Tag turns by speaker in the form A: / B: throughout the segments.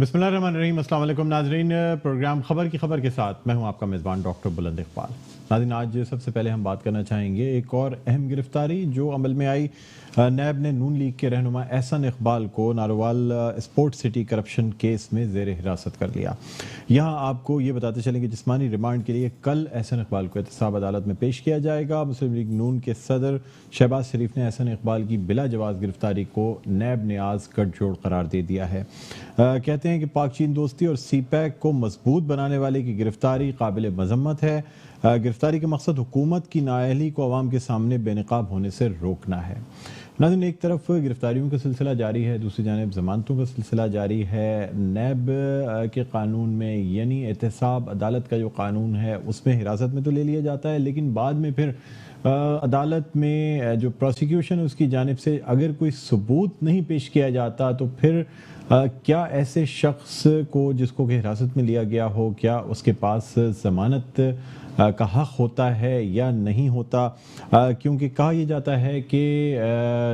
A: बिस्मिल्लाहिर्रहमानिर्रहीम। अस्सलाम वालेकुम नाज़रीन, प्रोग्राम खबर की खबर के साथ मैं हूं आपका मेज़बान डॉक्टर बुलंद इकबाल। नाज़रीन, आज सबसे पहले हम बात करना चाहेंगे एक और अहम गिरफ्तारी जो अमल में आई। नैब ने नून लीग के रहनुमा एहसन इकबाल को Narowal sports city corruption case में ज़ेर हिरासत कर लिया। यहाँ आपको ये बताते चलेंगे जिस्मानी रिमांड के लिए कल एहसन इकबाल को एहतसाब अदालत में पेश किया जाएगा। मुस्लिम लीग नून के सदर शहबाज शरीफ ने एहसन इकबाल की बिला जवाज़ गिरफ्तारी को नैब ने आज गठजोड़ करार दे दिया है। कहते हैं कि पाक चीन दोस्ती और सीपैक को मजबूत बनाने वाले की गिरफ्तारी काबिल मजम्मत है। गिरफ्तारी का मकसद हुकूमत की नाअहली को अवाम के सामने बेनकाब होने से रोकना है। नाज़रीन, एक तरफ गिरफ्तारियों का सिलसिला जारी है, दूसरी जानिब जमानतों का सिलसिला जारी है। नैब के कानून में यानी एहतसाब अदालत का जो कानून है उसमें हिरासत में तो ले लिया जाता है, लेकिन बाद में फिर अदालत में जो प्रोसिक्यूशन है उसकी जानिब से अगर कोई सबूत नहीं पेश किया जाता तो फिर क्या ऐसे शख्स को जिसको कि हिरासत में लिया गया हो, क्या उसके पास ज़मानत का हक़ होता है या नहीं होता। क्योंकि कहा यह जाता है कि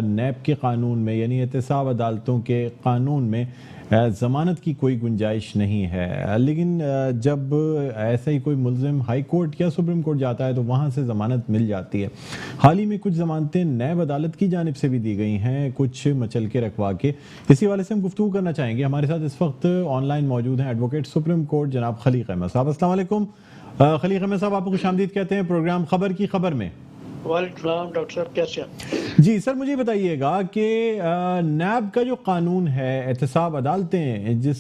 A: नैब के कानून में यानी एहतसाब अदालतों के कानून में ज़मानत की कोई गुंजाइश नहीं है, लेकिन जब ऐसा ही कोई मुल्ज़िम हाई कोर्ट या सुप्रीम कोर्ट जाता है तो वहाँ से ज़मानत मिल जाती है। हाल ही में कुछ ज़मानतें नैब अदालत की जानिब से भी दी गई हैं, कुछ मचल के रखवा के। इसी वाले से हम गुफ्तगू करना चाहेंगे। हमारे साथ इस वक्त ऑनलाइन मौजूद हैं एडवोकेट सुप्रीम कोर्ट जनाब खलीक अहमद साहब। अस्सलाम वालेकुम खलीक अहमद साहब, आपको खुशामदीद कहते हैं प्रोग्राम खबर की खबर में।
B: वालेकुम डॉक्टर साहब, कैसे हैं?
A: जी सर, मुझे बताइएगा कि नैब का जो कानून है, एहतसाब अदालतें जिस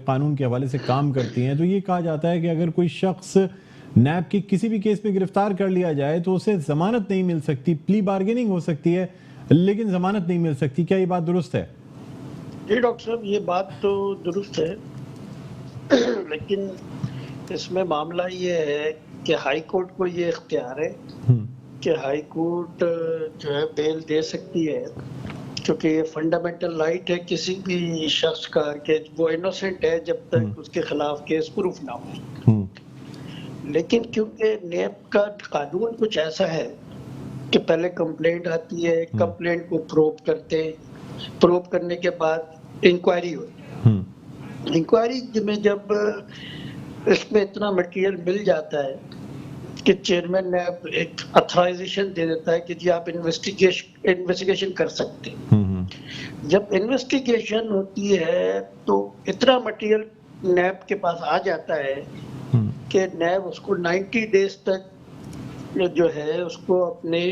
A: कानून के हवाले से काम करती हैं, तो ये कहा जाता है कि अगर कोई शख्स नैब के किसी भी केस में गिरफ्तार कर लिया जाए तो उसे जमानत नहीं मिल सकती, प्ली बार्गेनिंग हो सकती है लेकिन जमानत नहीं मिल सकती। क्या ये बात दुरुस्त है?
B: जी डॉक्टर साहब, ये बात तो दुरुस्त है लेकिन इसमें मामला ये है कि हाई कोर्ट को ये इख्तियार है कि हाई कोर्ट जो है बेल दे सकती है, क्योंकि ये फंडामेंटल राइट है किसी भी शख्स का कि वो इनोसेंट है जब तक उसके खिलाफ केस प्रूफ ना हो। लेकिन क्योंकि नैब का कानून कुछ ऐसा है कि पहले कंप्लेंट आती है, कंप्लेंट को प्रोब करते, प्रोब करने के बाद इंक्वायरी होती। इंक्वायरी में जब इसमें इतना मटेरियल मिल जाता है कि चेयरमैन ने एक अथॉराइजेशन दे देता है कि जी आप इन्वेस्टिगेशन कर सकते हैं। जब इन्वेस्टिगेशन होती है तो इतना मटेरियल नैब के पास आ जाता है कि नैब उसको 90 डेज तक जो है उसको अपने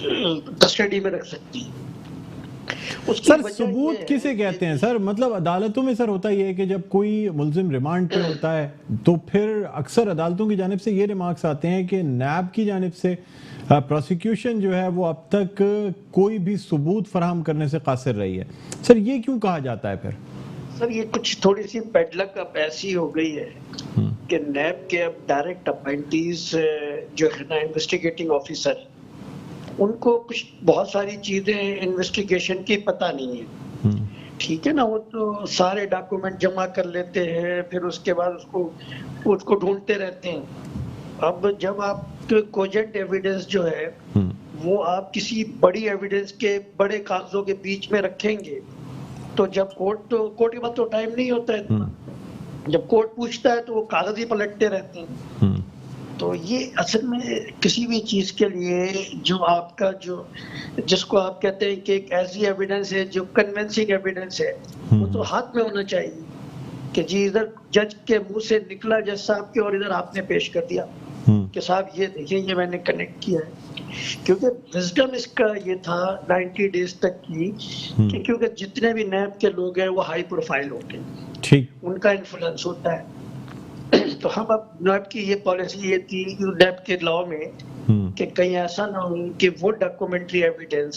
B: कस्टडी में रख सकती है।
A: सर, सबूत किसे कहते हैं सर? मतलब अदालतों में सर होता ही है कि जब कोई मुल्जिम रिमांड पे होता है तो फिर अक्सर अदालतों की जानिब से ये रिमार्क्स आते हैं कि नैब की जानिब से प्रोसिक्यूशन जो है वो अब तक कोई भी सबूत फराहम करने से कासिर रही है। सर, ये क्यों कहा जाता है फिर?
B: सर, ये कुछ थोड़ी सी बैडलक अब ऐसी हो गई है कि नैब के अब डायरेक्ट अपॉइंटीज जो है ना इन्वेस्टिगेटिंग ऑफिसर, उनको कुछ बहुत सारी चीजें इन्वेस्टिगेशन की पता नहीं है। ठीक है ना, वो तो सारे डॉक्यूमेंट जमा कर लेते हैं, फिर उसके बाद उसको ढूंढते रहते हैं। अब जब आप कोजेंट एविडेंस जो है वो आप किसी बड़ी एविडेंस के बड़े कागजों के बीच में रखेंगे तो जब कोर्ट के पास तो टाइम नहीं होता है, जब कोर्ट पूछता है तो वो कागज ही पलटते रहते हैं। तो ये असल में किसी भी चीज के लिए जो आपका जिसको आप कहते हैं कि एक ऐसी एविडेंस है जो कन्विंसिंग एविडेंस है, वो तो हाथ में होना चाहिए कि जी इधर जज के मुंह से निकला जज साहब के और इधर आपने पेश कर दिया कि साहब ये देखिए ये मैंने कनेक्ट किया है। क्योंकि विजडम इसका ये था 90 डेज तक की कि क्योंकि जितने भी नैब के लोग हैं वो हाई प्रोफाइल होते हैं, ठीक, उनका इन्फ्लुएंस होता है। तो हम अब नैब की ये पॉलिसी ये थी नैब के लॉ में कि कहीं ऐसा ना हो कि वो डॉक्यूमेंट्री एविडेंस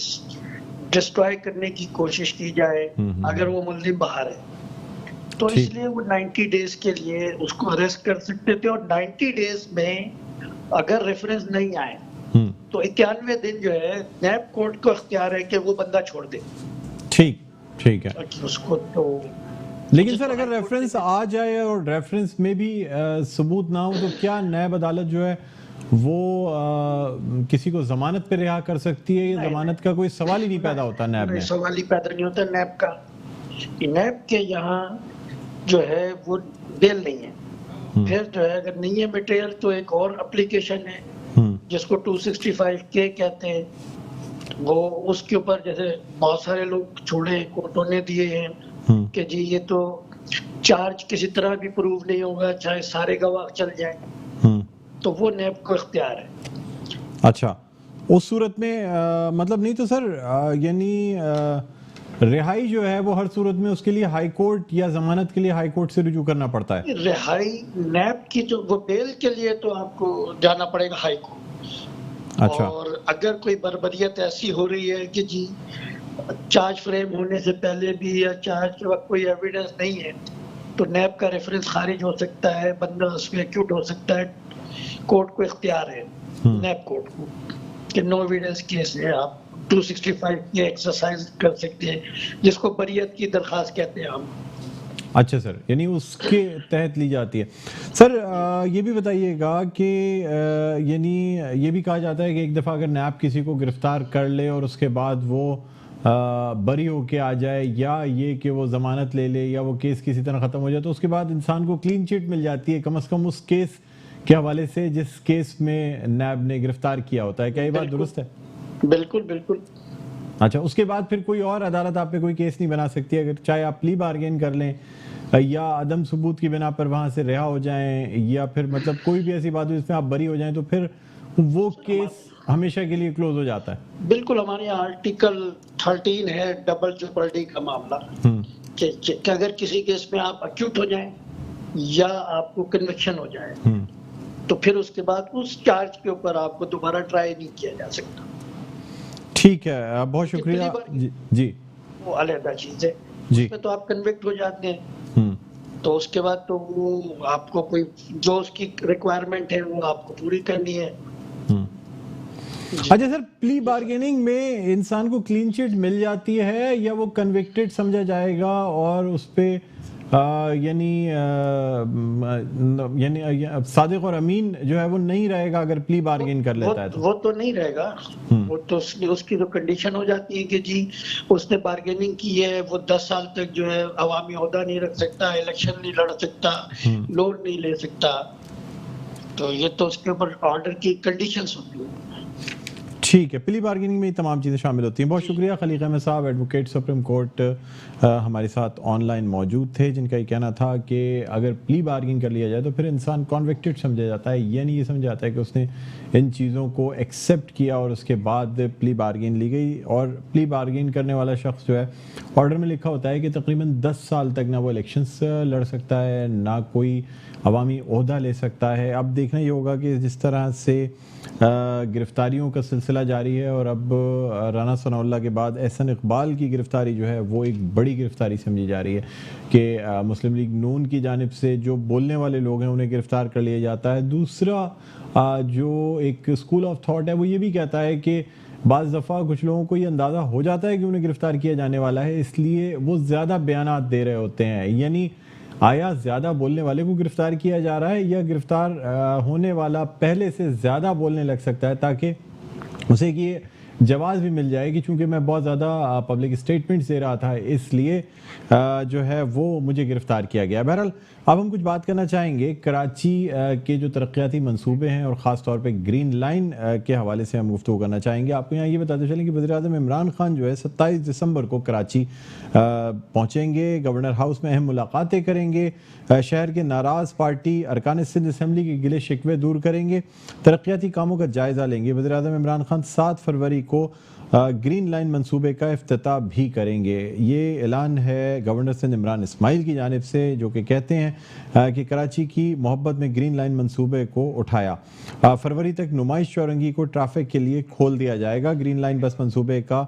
B: डिस्ट्रॉय करने की कोशिश की जाए अगर वो मुल्जिम बाहर है। तो इसलिए वो 90 डेज के लिए उसको अरेस्ट कर सकते थे और 90 डेज में अगर रेफरेंस नहीं आए तो 91 दिन जो है नैब कोर्ट को इख्तियार है कि वो बंदा छोड़ दे।
A: ठीक है
B: उसको तो
A: लेकिन सर अगर रेफरेंस आ जाए और रेफरेंस में भी सबूत ना हो तो क्या नैब अदालत जो है वो किसी को जमानत पे रिहा कर सकती है? या जमानत का कोई सवाल ही नहीं पैदा होता नैब में?
B: सवाल ही पैदा नहीं होता नैब का। नैब के यहाँ जो है वो बेल नहीं है। फिर जो है अगर नहीं है मटेरियल तो एक और एप्लीकेशन है जिसको 265K कहते हैं, वो उसके ऊपर जैसे बहुत सारे लोग छोड़े कोर्टों ने दिए हैं कि जी ये तो चार्ज किसी तरह भी प्रूव नहीं होगा चाहे सारे गवाह चल जाए, तो वो नैब को इख्तियार है।
A: अच्छा, उस सूरत में मतलब नहीं तो सर यानी रिहाई जो है वो हर सूरत में उसके लिए हाई कोर्ट या जमानत के लिए हाई कोर्ट से रुजू करना पड़ता है?
B: रिहाई नैब की जो वो बेल के लिए तो आपको जाना पड़ेगा हाई कोर्ट।
A: अच्छा।
B: और अगर कोई बर्बरियत ऐसी हो रही है कि जी चार्ज फ्रेम होने से पहले भी या चार्ज के वक्त कोई एविडेंस नहीं है, तो नैब का रेफरेंस खारिज हो सकता है, बंदा उसमें एक्यूट हो सकता है। कोर्ट को इख्तियार है, नैब कोर्ट को, कि नो एविडेंस केस है, आप 265 की एक्सरसाइज कर सकते हैं, जिसको बरियत की दरखास्त कहते हैं हम।
A: अच्छा सर, यानी उसके तहत ली जाती है। सर ये भी बताइएगा कि यानी ये भी कहा जाता है कि एक दफ़ा अगर नैब किसी को गिरफ्तार कर ले और उसके बाद वो बरी होके आ जाए, या ये कि वो ज़मानत ले ले, या वो केस किसी तरह ख़त्म हो जाए, तो उसके बाद इंसान को क्लीन चिट मिल जाती है कम से कम उस केस के हवाले से जिस केस में नैब ने गिरफ्तार किया होता है। क्या ये बात दुरुस्त है?
B: बिल्कुल बिल्कुल।
A: अच्छा, उसके बाद फिर कोई और अदालत आप पे कोई केस नहीं बना सकती, अगर चाहे आप प्ली बार्गेन कर लें या अदम सबूत की बिना पर वहां से रिहा हो जाएं, या फिर मतलब कोई भी ऐसी बात हो जिसमें आप बरी हो जाएं, तो फिर वो केस हमेशा के लिए क्लोज हो जाता है?
B: बिल्कुल, हमारे यहाँ आर्टिकल 13 है डबल जेपर्डी का मामला, कि अगर किसी केस में आप अक्यूट हो जाएं या आपको कन्विक्शन हो जाए, तो फिर उसके बाद उस चार्ज के ऊपर आपको दोबारा ट्राई नहीं किया जा सकता।
A: ठीक है, बहुत शुक्रिया जी।
B: वो अलग चीज है
A: जी।
B: उसमें तो आप कन्विक्ट हो जाते हैं, तो उसके बाद तो वो आपको कोई जो उसकी रिक्वायरमेंट है वो आपको पूरी करनी है।
A: अच्छा सर, प्ली बार्गेनिंग में इंसान को क्लीन चिट मिल जाती है या वो कन्विक्टेड समझा जाएगा और उस पे यानी सादिक और अमीन जो है वो नहीं रहेगा अगर प्ली बार्गेन कर लेता है तो?
B: वो तो नहीं रहेगा, वो तो उसकी तो कंडीशन हो जाती है कि जी उसने बार्गेनिंग की है, वो 10 साल तक जो है अवामी ओहदा नहीं रख सकता, इलेक्शन नहीं लड़ सकता, लोन नहीं ले सकता, तो ये तो उसके ऊपर ऑर्डर की कंडीशंस होती है।
A: ठीक है, प्ली बार्गेनिंग में ये तमाम चीज़ें शामिल होती हैं। बहुत शुक्रिया खलीक अहमद साहब, एडवोकेट सुप्रीम कोर्ट, हमारे साथ ऑनलाइन मौजूद थे, जिनका ये कहना था कि अगर प्ली बार्गेन कर लिया जाए तो फिर इंसान कॉन्विक्टेड समझा जाता है, यानी ये समझा जाता है कि उसने इन चीज़ों को एक्सेप्ट किया और उसके बाद प्ली बार्गेन ली गई। और प्ली बार्गेन करने वाला शख्स जो है, ऑर्डर में लिखा होता है कि तकरीबन 10 साल तक ना वो इलेक्शंस लड़ सकता है, ना कोई अवामी ओहदा ले सकता है। अब देखना ये होगा कि जिस तरह से गिरफ्तारियों का सिलसिला जारी है, और अब राना सनाउल्लाह के बाद एहसन इकबाल की गिरफ्तारी जो है वो एक बड़ी गिरफ्तारी समझी जा रही है कि मुस्लिम लीग नून की जानिब से जो बोलने वाले लोग हैं उन्हें गिरफ्तार कर लिया जाता है। दूसरा जो एक स्कूल ऑफ थॉट है वो ये भी कहता है कि बाज़ दफ़ा कुछ लोगों को ये अंदाज़ा हो जाता है कि उन्हें गिरफ्तार किया जाने वाला है, इसलिए वो ज़्यादा बयानात दे रहे होते हैं। यानी आया ज़्यादा बोलने वाले को गिरफ्तार किया जा रहा है, या गिरफ्तार होने वाला पहले से ज़्यादा बोलने लग सकता है ताकि उसे कि जवाब भी मिल जाए कि चूंकि मैं बहुत ज़्यादा पब्लिक स्टेटमेंट्स दे रहा था इसलिए जो है वो मुझे गिरफ्तार किया गया। बहरहाल अब हम कुछ बात करना चाहेंगे कराची के जो तरक्याती मंसूबे हैं और ख़ास तौर पे ग्रीन लाइन के हवाले से हम गुफ्तगू करना चाहेंगे। आपको यहाँ ये बताते चलें कि वज़ीर-ए-आज़म इमरान खान जो है 27 दिसंबर को कराची पहुँचेंगे, गवर्नर हाउस में अहम मुलाकातें करेंगे, शहर के नाराज़ पार्टी अरकान सिंध असम्बली के गिले शिकवे दूर करेंगे, तरक्याती कामों का जायज़ा लेंगे। वज़ीर-ए-आज़म इमरान खान 7 फरवरी को ग्रीन लाइन मंसूबे का इफ्तिताह भी करेंगे। ये ऐलान है गवर्नर सिंध इमरान इस्माइल की जानिब से, जो कि कहते हैं कि कराची की मोहब्बत में ग्रीन लाइन मंसूबे को उठाया। फरवरी तक नुमाइश चौरंगी को ट्रैफिक के लिए खोल दिया जाएगा। ग्रीन लाइन बस मंसूबे का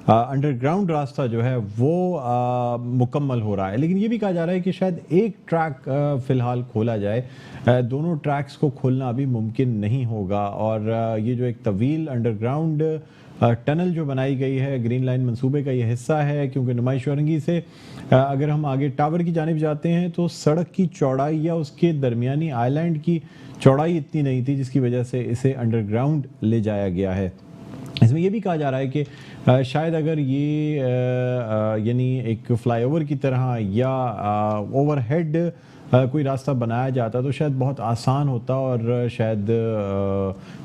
A: अंडरग्राउंड रास्ता जो है वो मुकम्मल हो रहा है, लेकिन ये भी कहा जा रहा है कि शायद एक ट्रैक फ़िलहाल खोला जाए, दोनों ट्रैक्स को खोलना अभी मुमकिन नहीं होगा। और ये जो एक तवील अंडरग्राउंड टनल जो बनाई गई है ग्रीन लाइन मंसूबे का ये हिस्सा है, क्योंकि नुमाइश चौरंगी से अगर हम आगे टावर की जानिब जाते हैं तो सड़क की चौड़ाई या उसके दरमियानी आइलैंड की चौड़ाई इतनी नहीं थी, जिसकी वजह से इसे अंडरग्राउंड ले जाया गया है। इसमें ये भी कहा जा रहा है कि शायद अगर ये यानी एक फ्लाईओवर की तरह या ओवरहेड कोई रास्ता बनाया जाता तो शायद बहुत आसान होता और शायद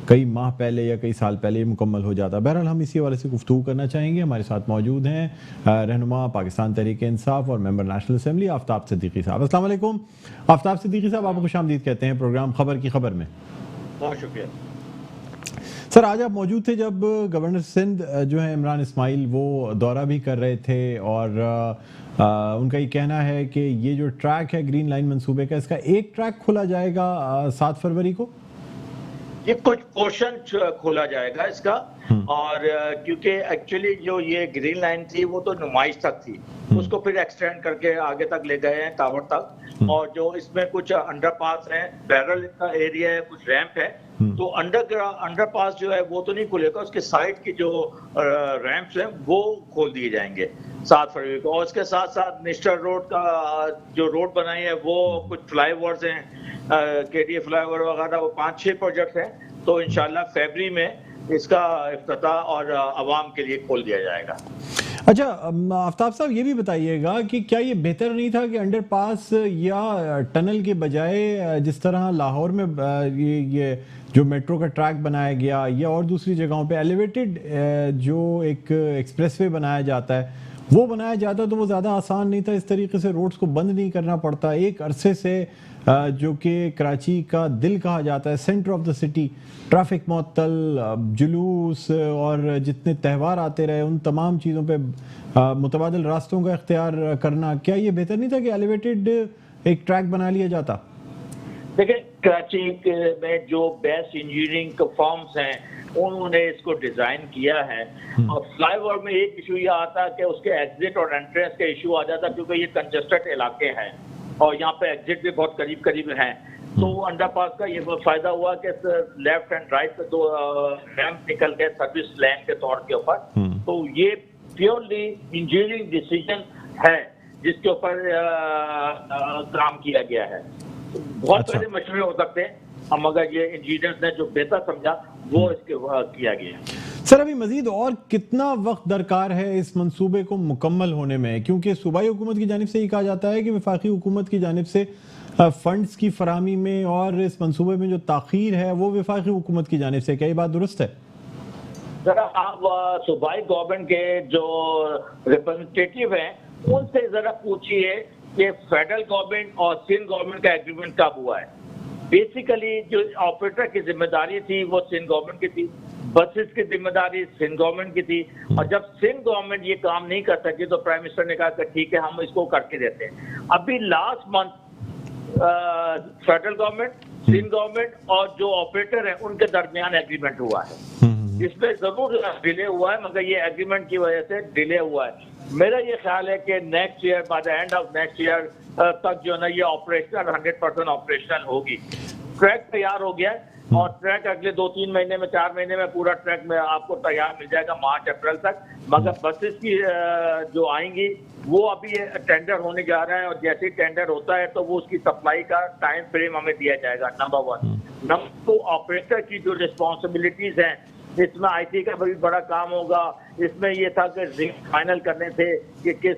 A: कई माह पहले या कई साल पहले ये मुकम्मल हो जाता। बहरहाल हम इसी वाले से गुफ्तगू करना चाहेंगे। हमारे साथ मौजूद हैं रहनुमा पाकिस्तान तहरीक-ए-इंसाफ और member national assembly Aftab Siddiqui साहब। अस्सलाम वालेकुम आफ्ताब सिद्दीकी साहब, आपको खुशामदीद कहते हैं प्रोग्राम खबर की खबर में।
B: बहुत शुक्रिया
A: सर, आज आप मौजूद थे जब गवर्नर सिंध जो है इमरान इस्माइल वो दौरा भी कर रहे थे और उनका ये कहना है कि ये जो ट्रैक है ग्रीन लाइन मंसूबे का, इसका एक ट्रैक खोला जाएगा 7 फरवरी को।
C: ये कुछ पोर्शन खोला जाएगा इसका, और क्योंकि एक्चुअली जो ये ग्रीन लाइन थी वो तो नुमाइश तक थी, उसको फिर एक्सटेंड करके आगे तक ले गए हैं टावर तक, और जो इसमें कुछ अंडरपास है, बैरल का एरिया है, कुछ रैंप है, तो अंडरपास जो है वो तो नहीं खुलेगा, उसके साइड की जो रैंप्स हैं वो खोल दिए जाएंगे 7 फरवरी को। और उसके साथ साथ मिस्टर रोड का जो रोड बनाई है वो कुछ फ्लाईओवर्स हैं, केडीए फ्लाईओवर वगैरह, वो 5-6 प्रोजेक्ट हैं, तो इंशाल्लाह फरवरी में इसका इफ्तिताह और आवाम के लिए खोल दिया जाएगा।
A: अच्छा आफ्ताब साहब, ये भी बताइएगा कि क्या ये बेहतर नहीं था कि अंडरपास या टनल के बजाय जिस तरह लाहौर में ये जो मेट्रो का ट्रैक बनाया गया या और दूसरी जगहों पे एलिवेटेड जो एक एक्सप्रेसवे बनाया जाता है वो बनाया जाता तो वो ज़्यादा आसान नहीं था? इस तरीके से रोड्स को बंद नहीं करना पड़ता। एक अरसे से जो कि कराची का दिल कहा जाता है, centre of the city, traffic मुअत्तल, जुलूस और जितने त्यौहार आते रहे उन तमाम चीज़ों पे मुतबादिल रास्तों का इख्तियार करना, क्या ये बेहतर नहीं था कि एलिवेटेड एक ट्रैक बना लिया जाता?
C: देखिए, कराची में जो बेस्ट इंजीनियरिंग फॉर्म्स हैं उन्होंने इसको डिजाइन किया है, और फ्लाईओवर में एक इशू ये आता कि उसके एग्जिट और एंट्रेंस का इशू आ जाता क्योंकि ये कंजेस्टेड इलाके हैं और यहाँ पे एग्जिट भी बहुत करीब करीब हैं। तो अंडरपास का ये फायदा हुआ कि लेफ्ट एंड राइट पे 2 रैंप निकल गए सर्विस लेन के तौर के ऊपर। तो ये प्योरली इंजीनियरिंग डिसीजन है जिसके ऊपर काम किया गया है। बहुत सारे मशवरे हो सकते हैं, मगर ये इंजीनियर्स ने जो बेहतर समझा वो इसके किया गया।
A: सर, अभी मजीद और कितना वक्त दरकार है इस मंसूबे को मुकम्मल होने में? क्योंकि सूबाई हुकूमत की जानिब से ये कहा जाता है कि वफाकी हुकूमत की जानिब से फंड्स की फराहमी में और इस मंसूबे में जो ताखीर है वो वफाकी हुकूमत की जानिब से, क्या ये बात दुरुस्त है?
C: जरा आप सूबाई गवर्नमेंट के जो रिप्रेजेंटेटिव हैं उनसे जरा पूछिए कि फेडरल गवर्नमेंट और सिंध गवर्नमेंट का एग्रीमेंट कब हुआ है। बेसिकली जो ऑपरेटर की जिम्मेदारी थी वो सिंध गवर्नमेंट की थी, बसेस की जिम्मेदारी सिंध गवर्नमेंट की थी, और जब सिंध गवर्नमेंट ये काम नहीं कर सकी तो प्राइम मिनिस्टर ने कहा कि ठीक है हम इसको करके देते हैं। अभी last month federal government, Sindh government और जो ऑपरेटर है उनके दरमियान एग्रीमेंट हुआ है। इसमें जरूर डिले हुआ है, मगर ये एग्रीमेंट की वजह से डिले हुआ है। मेरा ये ख्याल है कि next year, by the end of next year तक जो है ना ये ऑपरेशनल 100% ऑपरेशनल होगी। ट्रैक तैयार हो गया है और ट्रैक अगले 2-3 महीने में, 4 महीने में पूरा ट्रैक में आपको तैयार मिल जाएगा, मार्च अप्रैल तक। मगर बसेस की जो आएंगी वो अभी टेंडर होने जा रहा है, और जैसे ही टेंडर होता है तो वो उसकी सप्लाई का टाइम फ्रेम हमें दिया जाएगा, नंबर 1। नंबर 2, ऑपरेटर की जो रिस्पॉन्सिबिलिटीज हैं इसमें IT का भी बड़ा काम होगा। इसमें ये था कि रेट फाइनल करने थे कि किस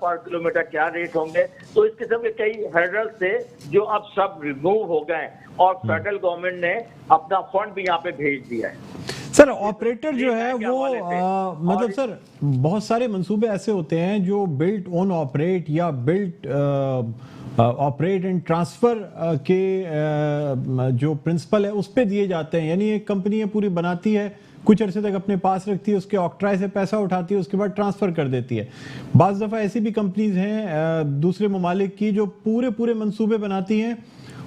C: पर किलोमीटर क्या रेट होंगे। तो इस किस्म के कई हर्डल्स थे जो अब सब रिमूव हो गए, और फेडरल गवर्नमेंट ने अपना फंड भी यहाँ पे भेज दिया है।
A: सर, ऑपरेटर जो है वो मतलब सर बहुत सारे मंसूबे ऐसे होते हैं जो बिल्ट ओन ऑपरेट या बिल्ट ऑपरेट एंड ट्रांसफर के जो प्रिंसिपल है उस पे दिए जाते हैं। यानी एक कंपनी है पूरी बनाती है, कुछ अरसे तक अपने पास रखती है, उसके ऑक्ट्राई से पैसा उठाती है, उसके बाद ट्रांसफर कर देती है। बाज़ दफ़ा ऐसी भी कंपनीज हैं दूसरे ममालिक की जो पूरे मंसूबे बनाती हैं,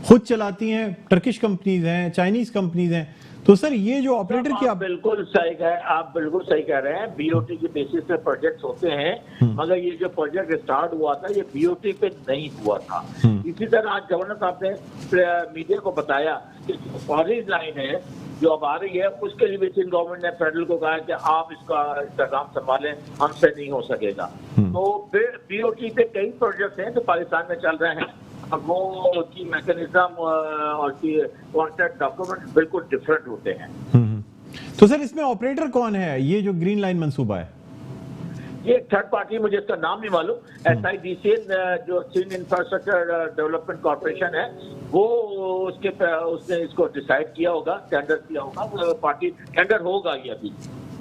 A: खुद चलाती हैं। टर्किश कंपनीज हैं, चाइनीज कंपनीज हैं। तो सर ये जो ऑपरेटर की
C: आप बिल्कुल सही कह रहे हैं। BOT की बेसिस पे प्रोजेक्ट्स होते हैं, मगर ये जो प्रोजेक्ट स्टार्ट हुआ था ये BOT पे नहीं हुआ था। इसी तरह आज गवर्नर साहब ने मीडिया को बताया कि ऑरेंज लाइन है जो अब आ रही है, उसके लिए भी सिंध गवर्नमेंट ने फेडरल को कहा कि आप इसका इंतजाम संभालें, हमसे नहीं हो सकेगा। तो BOT पे कई प्रोजेक्ट हैं जो पाकिस्तान में चल रहे हैं, अब वो की मैकेनिज्म और की कॉन्ट्रैक्ट डॉक्यूमेंट बिल्कुल डिफरेंट होते हैं।
A: तो सर इसमें ऑपरेटर कौन है, ये जो ग्रीन लाइन मंसूबा है?
C: ये थर्ड पार्टी, मुझे इसका नाम नहीं मालूम, SIDCL जो सिंध इंफ्रास्ट्रक्चर डेवलपमेंट कॉर्पोरेशन है, वो उसने इसको डिसाइड किया होगा, टेंडर किया होगा, पार्टी टेंडर होगा ये अभी।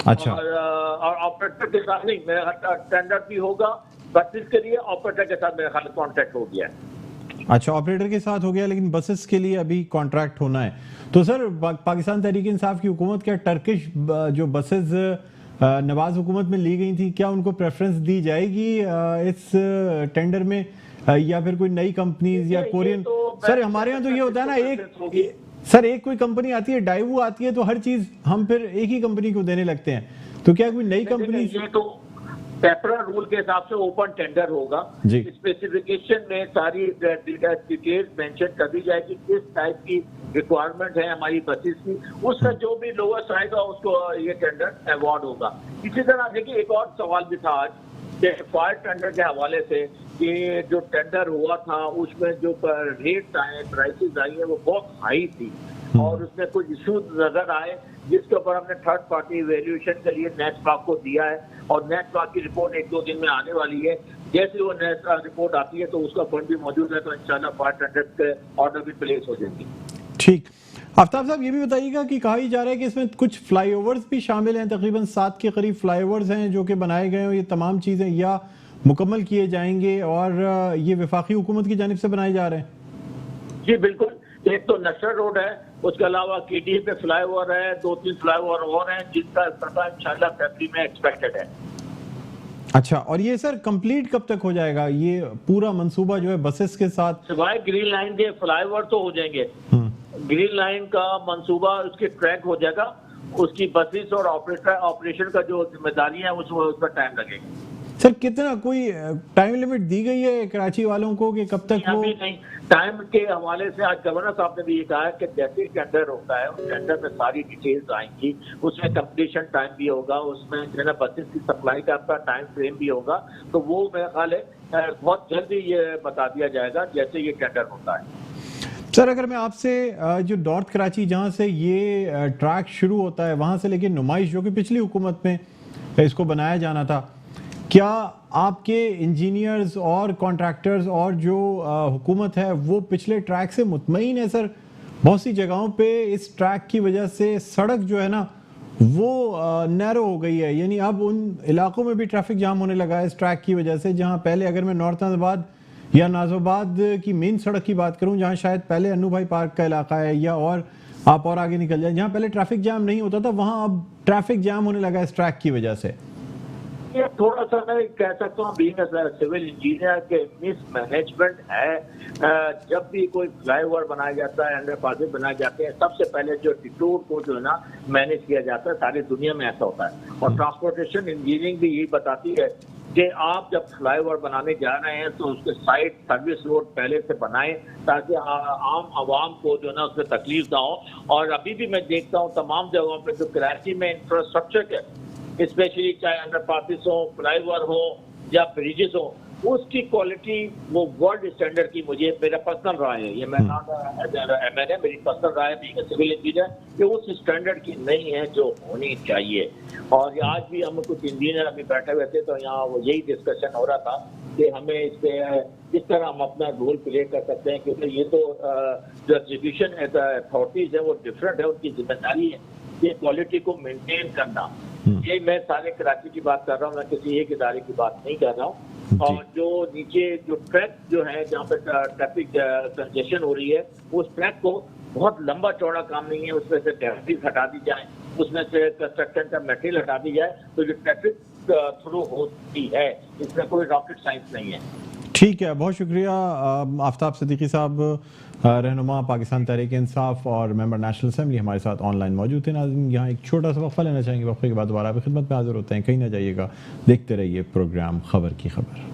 A: अच्छा।
C: और ऑपरेटर के साथ नहीं, मेरा टेंडर भी होगा बसेस के लिए, ऑपरेटर के साथ मेरा ख्याल कॉन्ट्रैक्ट हो गया है।
A: अच्छा, ऑपरेटर के साथ हो गया, लेकिन बसेस के लिए अभी कॉन्ट्रैक्ट होना है। तो सर पाकिस्तान तहरीक इंसाफ की हुकूमत क्या टर्किश जो बसेस नवाज हुकूमत में ली गई थी, क्या उनको प्रेफरेंस दी जाएगी इस टेंडर में, या फिर कोई नई कंपनीज या कोरियन? सर हमारे यहाँ तो ये होता है ना, एक कोई कंपनी आती है, डाइवू आती है, तो हर चीज हम फिर एक ही कंपनी को देने लगते हैं। तो क्या कोई नई कंपनी?
C: पेपरा रूल के हिसाब से ओपन टेंडर होगा, स्पेसिफिकेशन में सारी डिटेल्स मेंशन कर दी जाएगी, किस टाइप की रिक्वायरमेंट है हमारी बसेस की, उसका जो भी लोएस्ट आएगा उसको ये टेंडर अवार्ड होगा। इसी तरह देखिए एक और सवाल भी था आज कि फायर टेंडर के हवाले से, कि जो टेंडर हुआ था उसमें जो रेट्स आए, प्राइसेस आई है, वो बहुत हाई थी और उसमें कुछ इशूज नजर आए, जिसके ऊपर हमने थर्ड पार्टी वैल्यूएशन के लिए नेटपाक को दिया है और नेटपाक की रिपोर्ट 1-2 दिन में आने वाली है। जैसे वो रिपोर्ट आती है तो उसका फंड भी मौजूद है, तो इंशाल्लाह फायर टेंडर के ऑर्डर भी प्लेस हो जाएंगे।
A: ठीक। आफ्ताब साहब ये भी बताइएगा कि कहा ही जा रहा है कि इसमें कुछ फ्लाईओवर्स भी शामिल हैं, तकरीबन 7 के करीब फ्लाईओवर्स हैं जो कि बनाए गए हैं, ये तमाम चीज़ें या मुकम्मल किए जाएंगे और ये वफाकी हुकूमत की जानिब से बनाए जा रहे हैं?
C: जी बिल्कुल, एक तो नशर रोड है, उसके अलावा KDA पे फ्लाईओवर है, 2-3 फ्लाईओवर और हैं जिनका इफ्तिताह इंशाल्लाह फरवरी में एक्सपेक्टेड है।
A: अच्छा, और ये सर कंप्लीट कब तक हो जाएगा ये पूरा मंसूबा जो है बसेस के साथ?
C: सिवाय ग्रीन लाइन के फ्लाईओवर तो हो जाएंगे, ग्रीन लाइन का मंसूबा उसके ट्रैक हो जाएगा, उसकी बसेस और ऑपरेशन का जो जिम्मेदारी है उसमें टाइम लगेगा।
A: सर कितना कोई टाइम लिमिट दी गई है कराची वालों को कि कब तक वो?
C: अभी नहीं, टाइम के हवाले से आज गवर्नर साहब ने भी ये कहा है कि जैसे टेंडर होता है उस टेंडर में सारी डिटेल्स आएंगी, उसमें कंप्लीशन टाइम भी होगा, उसमें जो है ना बसेस की सप्लाई का आपका टाइम फ्रेम भी होगा, तो वो मेरा ख्याल है बहुत जल्दी ये बता दिया जाएगा जैसे ये टेंडर होता है।
A: सर अगर मैं आपसे जो नॉर्थ कराची जहाँ से ये ट्रैक शुरू होता है वहाँ से लेके नुमाइश जो कि पिछली हुकूमत में इसको बनाया जाना था, क्या आपके इंजीनियर्स और कॉन्ट्रैक्टर्स और जो हुकूमत है वो पिछले ट्रैक से मुतमईन है? सर बहुत सी जगहों पे इस ट्रैक की वजह से सड़क जो है ना वो नैरो हो गई है, यानी अब उन इलाकों में भी ट्रैफिक जाम होने लगा है इस ट्रैक की वजह से, जहाँ पहले अगर मैं नॉर्थ नाज़ाबाद या नाज़ोबाद की मेन सड़क की बात करूँ, जहाँ शायद पहले अन्नू भाई पार्क का इलाका है या और आप और आगे निकल जाए, जहाँ पहले ट्रैफिक जाम नहीं होता था, वहाँ अब ट्रैफिक जाम होने लगा इस ट्रैक की वजह से।
C: ये थोड़ा सा मैं कह सकता हूँ बीइंग सिविल इंजीनियर के मिसमैनेजमेंट है। जब भी कोई फ्लाईओवर बनाया जाता है, अंडरपासेस बनाए जाते हैं, सबसे पहले जो डिटूर को जो है ना मैनेज किया जाता है, सारी दुनिया में ऐसा होता है। और ट्रांसपोर्टेशन इंजीनियरिंग भी यही बताती है कि आप जब फ्लाईओवर बनाने जा रहे हैं तो उसके साइड सर्विस रोड पहले से बनाएं ताकि आम आवाम को जो है ना उसमें तकलीफ ना हो। और अभी भी मैं देखता हूँ तमाम जगहों पर जो कराची में इंफ्रास्ट्रक्चर के स्पेशली चाहे अंडरपासेस हो, फ्लाईओवर हो या ब्रिजेस हो, उसकी क्वालिटी वो वर्ल्ड स्टैंडर्ड की मुझे मेरा पर्सनल राय है, ये मैं मैंने मेरी पर्सनल राय है सिविल इंजीनियर कि उस स्टैंडर्ड की नहीं है जो होनी चाहिए। और आज भी हम कुछ इंजीनियर अभी बैठे हुए थे तो यहाँ वो यही डिस्कशन हो रहा था कि हमें इस पे किस तरह हम अपना रोल प्ले कर सकते हैं, क्योंकि ये तो जो एग्जीक्यूशन अथॉरिटीज है वो डिफरेंट है, उनकी जिम्मेदारी है ये क्वालिटी को मेंटेन करना। ये मैं सारे कराची की बात कर रहा हूँ, मैं किसी एक इदारे की बात नहीं कर रहा हूँ। और जो नीचे जो ट्रैक जो है जहाँ पे ट्रैफिक कंजेशन हो रही है, उस ट्रैक को बहुत लंबा चौड़ा काम नहीं है, उसमें से डैमेज हटा दी जाए, उसमें से कंस्ट्रक्शन का मटेरियल हटा दी जाए तो जो ट्रैफिक थ्रू होती है इसमें कोई रॉकेट साइंस नहीं है।
A: ठीक है, बहुत शुक्रिया आफ्ताब सिद्दीकी साहब, रहनुमा पाकिस्तान तहरीक इंसाफ और मेंबर नेशनल असेंबली हमारे साथ ऑनलाइन मौजूद थे। नाज़रीन यहाँ एक छोटा सा वक्फा लेना चाहेंगे, वक्फे के बाद दोबारा आपकी खिदमत में हाजिर होते हैं, कहीं ना जाइएगा, देखते रहिए प्रोग्राम खबर की खबर।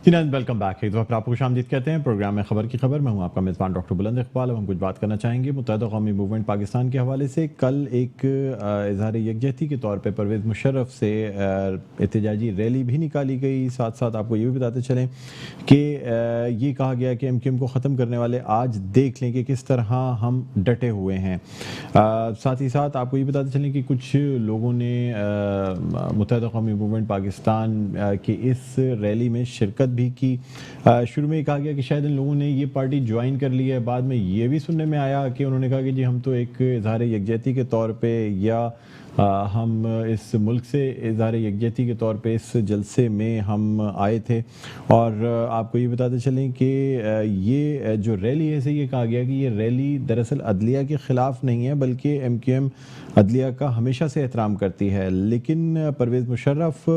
A: जी नाज़रीन, वेलकम बैक। एक दफ़ा आपको खुशामदीद कहते हैं प्रोग्राम में खबर की खबर। मैं हूं आपका मेज़बान डॉक्टर बुलंद इकबाल। अब हम कुछ बात करना चाहेंगे मुत्तहिदा कौमी मूवमेंट पाकिस्तान के हवाले से। कल एक इजहार यकजहती के तौर पर परवेज़ मुशर्रफ से एहतजाजी रैली भी निकाली गई। साथ साथ आपको ये भी बताते चलें कि ये कहा गया कि MQM को ख़त्म करने वाले आज देख लें कि किस तरह हम डटे हुए हैं। साथ ही साथ आपको ये बताते चलें कि कुछ लोगों ने मुत्तहिदा कौमी मूवमेंट पाकिस्तान की इस रैली में शिरकत भी की। शुरू में कहा गया कि शायद इन लोगों ने ये पार्टी ज्वाइन कर ली है। बाद में ये भी सुनने में आया कि उन्होंने कहा कि जी हम तो एक इजहार यकजहती के तौर पे या हम इस मुल्क से इजहार यकजहती के तौर पे इस जलसे में हम आए थे। और आपको ये बताते चलें कि ये जो रैली है, ये कहा गया कि ये रैली दरअसल अदलिया के ख़िलाफ़ नहीं है, बल्कि MQM अदलिया का हमेशा से एहतराम करती है। लेकिन परवेज़ मुशर्रफ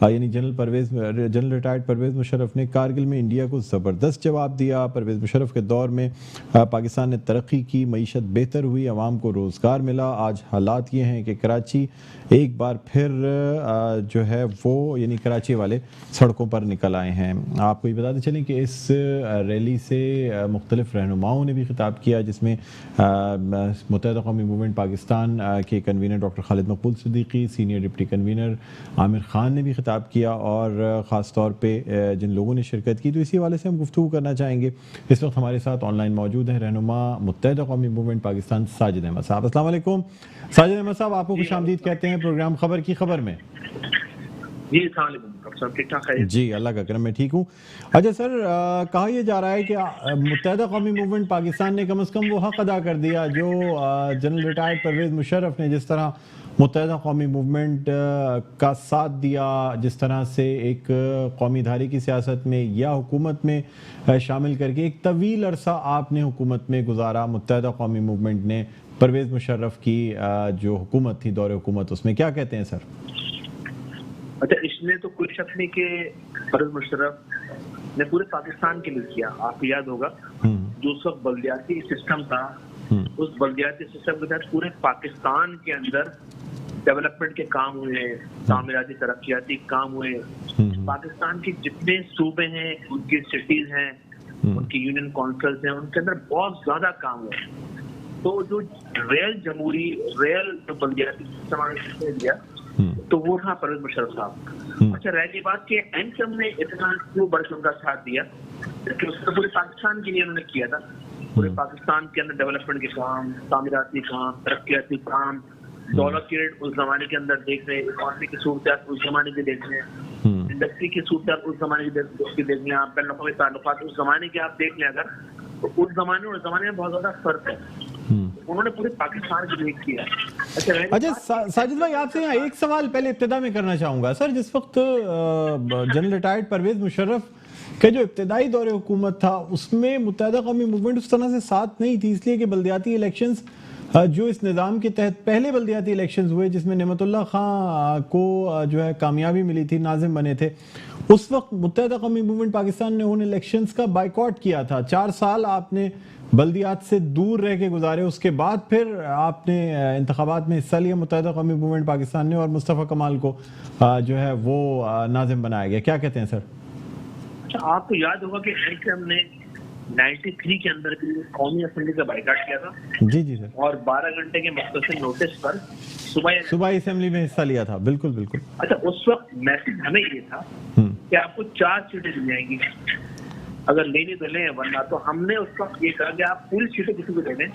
A: यानी जनरल रिटायर्ड परवेज़ मुशर्रफ ने कारगिल में इंडिया को ज़बरदस्त जवाब दिया। परवेज़ मुशर्रफ के दौर में पाकिस्तान ने तरक्की की, मईशत बेहतर हुई, आवाम को रोज़गार मिला। आज हालात ये हैं कि कराची एक बार फिर जो है वो यानी कराची वाले सड़कों पर निकल आए हैं। आपको ये बताते चलें कि इस रैली से मुख्तलिफ रहनुमाओं ने भी खिताब किया, जिसमें मुत्तहिदा कौमी मूवमेंट पाकिस्तान के कन्वीनर डॉक्टर खालिद मकबूल Siddiqui, senior deputy convener Aamir Khan ने भी खिताब किया और ख़ास तौर पे जिन लोगों ने शिरकत की, तो इसी हवाले से हम गुफ्तगू करना चाहेंगे। इस वक्त हमारे साथ ऑनलाइन मौजूद है रहनुमा मुत्तहिदा कौमी मूवमेंट पाकिस्तान साजिद अहमद साहब। अस्सलाम वालेकुम साजिद अहमद साहब, आपको खुशामदीद कहते हैं प्रोग्राम खबर की खबर में।
D: जी सब ठीक ठाक है
A: जी, अल्लाह का करम, मैं ठीक हूँ। अच्छा सर, कहा यह जा रहा है कि मुत्तहिदा कौमी मूवमेंट पाकिस्तान ने कम अज़ कम वो हक़ अदा कर दिया जो जनरल रिटायर्ड परवेज़ मुशर्रफ ने जिस तरह मुत्तहिदा कौमी मूवमेंट का साथ दिया, जिस तरह से एक कौमी धारी की सियासत में या हुकूमत में शामिल करके एक तवील अरसा आपने हुकूमत में गुजारा। मुत्तहिदा कौमी मूवमेंट ने परवेज़ मुशर्रफ की जो हुकूमत थी, दौरे हुकूमत, उसमें क्या कहते हैं सर?
D: अच्छा, इसमें तो कोई शक नहीं कि परवेज़ मुशर्रफ ने पूरे पाकिस्तान के लिए किया। आपको याद होगा जो उस वक्त बल्दियाती सिस्टम था, उस बल्दियाती सिस्टम के तहत पूरे पाकिस्तान के अंदर डेवलपमेंट के काम हुए, तामीराती तरक्याती काम हुए। पाकिस्तान के जितने सूबे हैं, उनकी सिटीज हैं, उनकी यूनियन काउंसिल्स हैं, उनके अंदर बहुत ज्यादा काम हुए। तो जो रियल जो बल्दियाती सिस्टम दिया तो वो था परवेज़ मुशर्रफ साहब। अच्छा, रह गई बात कि MQM ने इतना क्यों बड़ा उनका साथ दिया, क्योंकि उसने पूरे पाकिस्तान के लिए उन्होंने किया था। पूरे पाकिस्तान के अंदर डेवलपमेंट के काम, तामीराती काम, तरक्याती काम, डॉलर की रेट उस जमाने के अंदर देख रहे हैं, इकॉनमी की सूरत उस जमाने की देख रहे हैं, इंडस्ट्री की सूरत उस जमाने की देख लें आप, बैनुल-अक़वामी ताल्लुकात उस जमाने के आप देख लें अगर, तो उस जमाने और जमाने में बहुत ज्यादा फर्क है। उन्होंने पूरे पाकिस्तान के लिए किया।
A: अच्छा साजिद भाई, आपसे यहाँ एक सवाल पहले इब्तिदा में करना चाहूँगा सर। जिस वक्त जनरल रिटायर्ड परवेज़ मुशर्रफ के जो इब्तिदाई दौरे हुकूमत था, उसमें मुत्तहिदा कौमी मूवमेंट उस तरह से साथ नहीं थी, इसलिए कि बल्दियाती इलेक्शंस जो इस निज़ाम के तहत पहले बल्दियाती इलेक्शंस हुए, जिसमें नेमतुल्लाह खां को जो है कामयाबी मिली थी, नाज़िम बने थे, उस वक्त मुत्तहिदा कौमी मूवमेंट पाकिस्तान ने उन इलेक्शंस का बाइकॉट किया था। 4 साल आपने बल्दियात से दूर रह के गुजारे, उसके बाद फिर आपने इंतखाबात में हिस्सा लिया मुत्तहिदा कौमी मूवमेंट पाकिस्तान ने, और मुस्तफ़ा कमाल को जो है वो नाज़िम बनाया गया। क्या कहते हैं सर?
D: अच्छा, आपको याद होगा कि MQM ने 93 के अंदर कौमी असेंबली का बाइकाट किया था।
A: जी जी सर।
D: और 12 घंटे के मुख्तसर नोटिस पर
A: सुबह असेंबली में हिस्सा लिया था। बिल्कुल बिल्कुल।
D: अच्छा, उस वक्त मैसेज हमें ये था कि आपको 4 सीटें दी जाएंगी, अगर लेनी तो लें, वरना तो हमने उस वक्त ये कहा कि आप पूरी सीटें किसी को दे दें,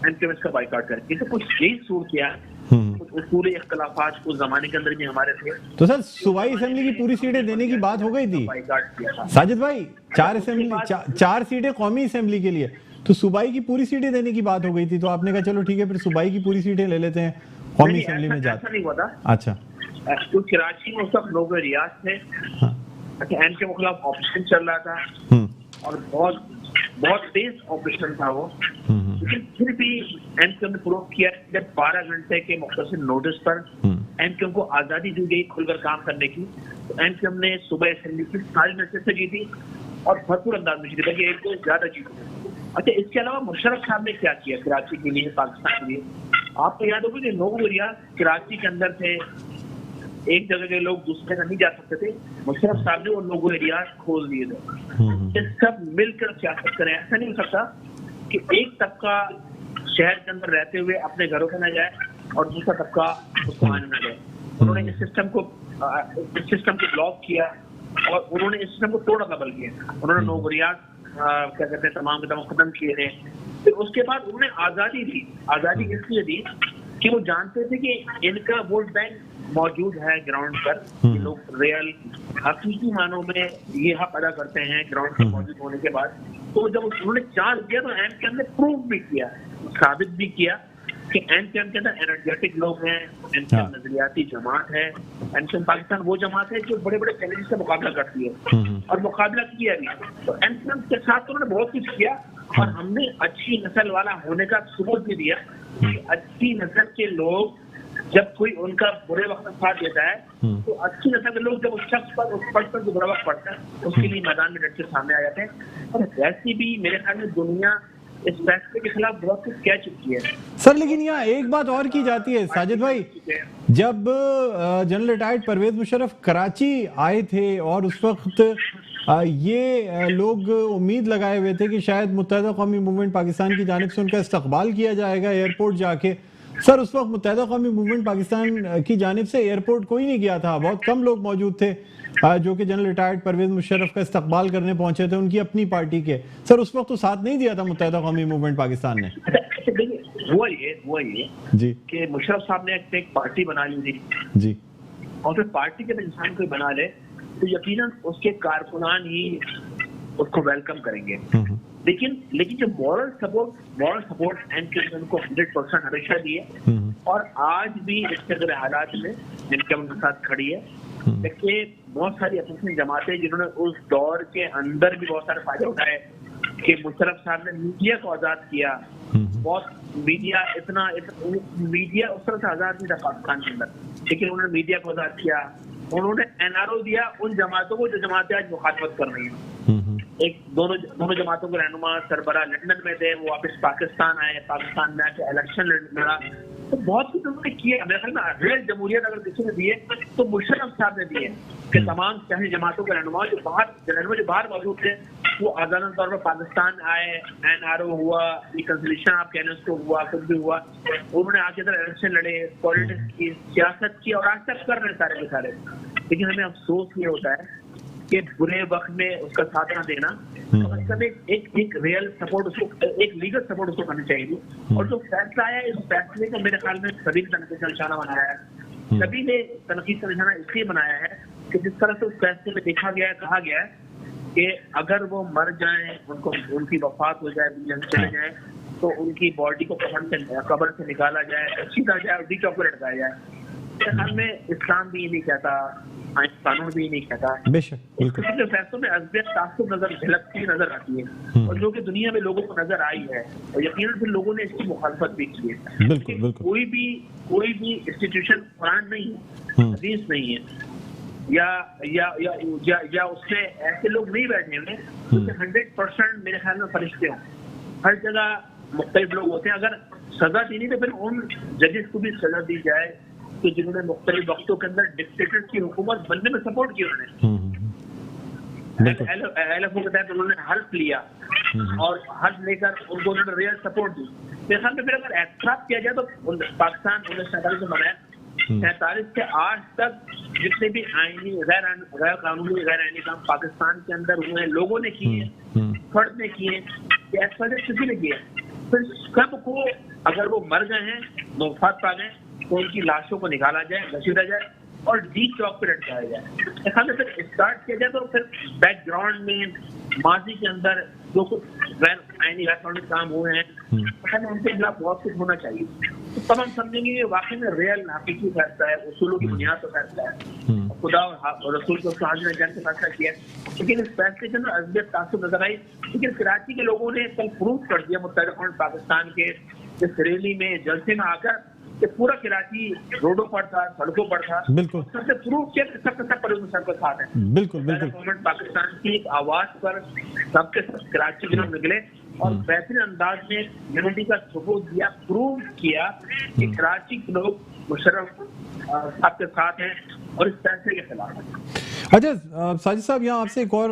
D: MQM का बाइकाट करें। तो कुछ यही सूरत किया, पूरे इख्तलाफात उस जमाने के अंदर भी हमारे थे।
A: तो सर सूबाई असेंबली की पूरी सीटें देने की बात हो गई थी साजिद भाई, 4 सीटें कौमी असेंबली के लिए, तो सूबाई की पूरी सीटें देने की बात हो गई थी, तो आपने कहा चलो ठीक है, फिर सूबाई की पूरी सीटें ले लेते हैं, कौमी असेंबली में जाते।
D: नहीं हुआ था।
A: अच्छा,
D: कराची में उस वक्त लोग रियाज थे, MQM के खिलाफ ऑपरेशन चल रहा था और बहुत तेज ऑपरेशन था वो, लेकिन फिर भी MQM ने प्रूव किया जब 12 घंटे के मुख्तसर नोटिस पर MQM को आजादी दी गई खुलकर काम करने की, तो MQM ने सुबह असेंबली की सारी नशस्तें जीती और भरपूर अंदाज में जीती, बल्कि एक को ज्यादा जीती। अच्छा, इसके अलावा मुशर्रफ साहब ने क्या किया कराची के लिए, पाकिस्तान के लिए? आपको याद होगा कि 9 रियाज कराची के अंदर थे, एक जगह के लोग दूसरे जगह नहीं जा सकते थे, मुशर्रफ साहब ने उन लोगों एरियाज खोल दिए थे। सब मिलकर सियासत करें। ऐसा नहीं हो सकता कि एक तबका शहर के अंदर रहते हुए अपने घरों पे न जाए और दूसरा तबका उसको आने न जाए। उन्होंने इस सिस्टम को ब्लॉक किया और उन्होंने इस सिस्टम को तोड़ा, बदल किया। उन्होंने नौकरियात क्या कहते हैं तमाम खत्म किए थे। फिर उसके बाद उन्होंने आजादी दी। आजादी इसलिए दी कि वो जानते थे कि इनका वोट बैंक मौजूद है ग्राउंड पर, ये लोग रियल हकीकी मानों में ये हक अदा करते हैं ग्राउंड पर मौजूद होने के बाद। तो जब उन्होंने चार्ज दिया तो एमकेएम ने प्रूव भी किया, साबित भी किया कि एमकेएम के अंदर एनर्जेटिक लोग हैं, एमकेएम नजरियाती जमात है। एमकेएम पाकिस्तान वो जमात है जो बड़े बड़े चैलेंज से मुकाबला करती है और मुकाबला किया भी। तो एमकेएम के साथ उन्होंने बहुत कुछ किया और हमने अच्छी नस्ल वाला होने का सबूत भी दिया कि अच्छी नस्ल के लोग जब कोई उनका बुरे वक्त में साथ देता है तो अच्छी नस्ल के लोग जब उस शख्स पर उस पद पर जो बुरा वक्त पड़ता है उसके लिए मैदान में डट के सामने आ जाते हैं। और वैसे भी मेरे ख्याल में दुनिया इस फैसले के खिलाफ बहुत कुछ कह चुकी है
A: सर। लेकिन यहाँ एक बात और की जाती है साजिद भाई, जब जनरल रिटायर्ड परवेज मुशर्रफ कराची आए थे और उस वक्त ये लोग उम्मीद लगाए हुए थे कि शायद मुत्तहिदा कौमी मूवमेंट पाकिस्तान की जानिब से उनका इस्तकबाल किया जाएगा एयरपोर्ट जाके। सर उस वक्त मुत्तहिदा कौमी मूवमेंट पाकिस्तान की जानिब से एयरपोर्ट कोई नहीं गया था, बहुत कम लोग मौजूद थे जो कि जनरल रिटायर्ड परवेज मुशर्रफ का इस्तकबाल करने पहुंचे थे उनकी अपनी पार्टी के। सर उस वक्त तो साथ नहीं दिया था मुत्तहिदा कौमी मूवमेंट पाकिस्तान ने।
D: हुआ ये
A: जी
D: कि मुशर्रफ साहब ने एक पार्टी बना ली थी
A: जी,
D: और फिर पार्टी के इंसान कोई बना ले तो यकीनन उसके कारकुनान ही उसको वेलकम करेंगे। लेकिन जो मॉरल सपोर्ट एमकेएम को 100% हमेशा दिए और आज भी इसके अगर हालात में एमकेएम के साथ खड़ी है। देखिए बहुत सारी अपोजिशन जमातें जिन्होंने उस दौर के अंदर भी बहुत सारे फायदे उठाए कि मुशर्रफ साहब ने मीडिया को आजाद किया। बहुत मीडिया मीडिया उस तरह से आजाद नहीं था पाकिस्तान के अंदर, लेकिन उन्होंने मीडिया को आजाद किया। उन्होंने एनआरओ दिया उन जमातों को जो जमातें आज मुखातमत कर रही हैं। एक दोनों जमातों के रहनुमा सरबरा लंदन में थे, वो वापस पाकिस्तान आए, पाकिस्तान में आके इलेक्शन लड़ा। तो बहुत कुछ उन्होंने किया। मेरे ख्याल में रियल जमहूरियत अगर किसी ने दिए तो मुशर्रफ साहब ने दिए कि तमाम सियासी जमातों के रहनुमा जो बाहर मौजूद थे वो आजादाना तौर पर पाकिस्तान आए, एनआरओ हुआ, रिकंसिलिएशन आप कहने उसको हुआ, कुछ भी हुआ। उन्होंने आके इधर इलेक्शन लड़े, पॉलिटिक्स की, सियासत की और आज तक कर रहे सारे के सारे। लेकिन हमें अफसोस ये होता है कि बुरे वक्त में उसका साथ ना देना, मतलब एक रियल सपोर्ट उसको, एक लीगल सपोर्ट उसको करनी चाहिए। और जो फैसला आया इस फैसले को मेरे ख्याल में सभी ने तनकीद का निशाना बनाया है। सभी ने तनकीद का निशाना इसलिए बनाया है कि जिस तरह से उस फैसले में देखा गया है, कहा गया है कि अगर वो मर जाए, उनकी वफात हो जाए, दुनिया से चले जाए, तो उनकी बॉडी को कब्र से निकाला जाए, सीधा जाए और डी चौक लटकाया जाए। मेरे ख्याल में इस्लाम भी नहीं कहता, कानून भी नहीं कहता।
A: बेशक बिल्कुल
D: फैसलों में अज़बियत तासुब झलकती नजर आती है और जो कि दुनिया में लोगों को नजर आई है और यकीनन फिर लोगों ने इसकी मुखालफत भी की है।
A: बिल्कुल
D: कोई भी इंस्टीट्यूशन कुरान नहीं है, हदीस नहीं है, या उसमें ऐसे लोग नहीं बैठे हुए जो 100% मेरे ख्याल में फरिश्ते हों। हर जगह मुख्तलिफ लोग होते हैं। अगर सजा दी नहीं तो फिर उन जजेस को भी सजा दी जाए कि जिन्होंने मुख्तलिफ वक्तों के अंदर डिक्टेटर की हुकूमत बनने में सपोर्ट की। उन्होंने एलएफओ के तहत उन्होंने हल्फ लिया और हल्फ लेकर उनको उन्होंने रियल सपोर्ट दी। मेरे ख्याल में फिर अगर एहतसाब किया जाए तो पाकिस्तान 1947 में बनाया, 47 से आज तक जितने भी आईनी गैर कानूनी गैर आईनी काम पाकिस्तान के अंदर हुए लोगों ने किए, फर्द ने किए, किसी ने किए। फिर सबको अगर वो मर गए हैं, वफात पा गए, तो उनकी लाशों को निकाला जाए, घसीटा जाए और डी चौक पे लटकाया जाए। ऐसा फिर स्टार्ट किया जाए तो फिर बैकग्राउंड में माजी के अंदर जो कुछ आईनी गैर कानूनी काम हुए हैं उनके खिलाफ बहुत कुछ होना चाहिए। तो तब हम समझेंगे कि वाकई में रियल हकीकी फैसला है, उसूलों की बुनियाद पर फैसला है, खुदा और रसूल को हाजिर जन से फैसला किया। लेकिन इस फैसले के अंदर अज़बियत तासुब नजर आई। लेकिन कराची के लोगों ने कल प्रूव कर दिया मुत्तहिदा पाकिस्तान के इस रैली में, जलसे में आकर कि पूरा कराची रोडों पर था, सड़कों पर था।
A: बिल्कुल
D: सबसे प्रूव किया कि सबके सब साथ है।
A: बिल्कुल
D: गवर्नमेंट पाकिस्तान की एक आवाज पर सबके सब कराची के लोग निकले और बेहतरीन अंदाज में यूनिटी का सबूत दिया, प्रूव किया कि कराची के लोग मुशर्रफ साहब के साथ हैं और इस फैसले के खिलाफ है।
A: अच्छा साजिद साहब, यहाँ आपसे एक और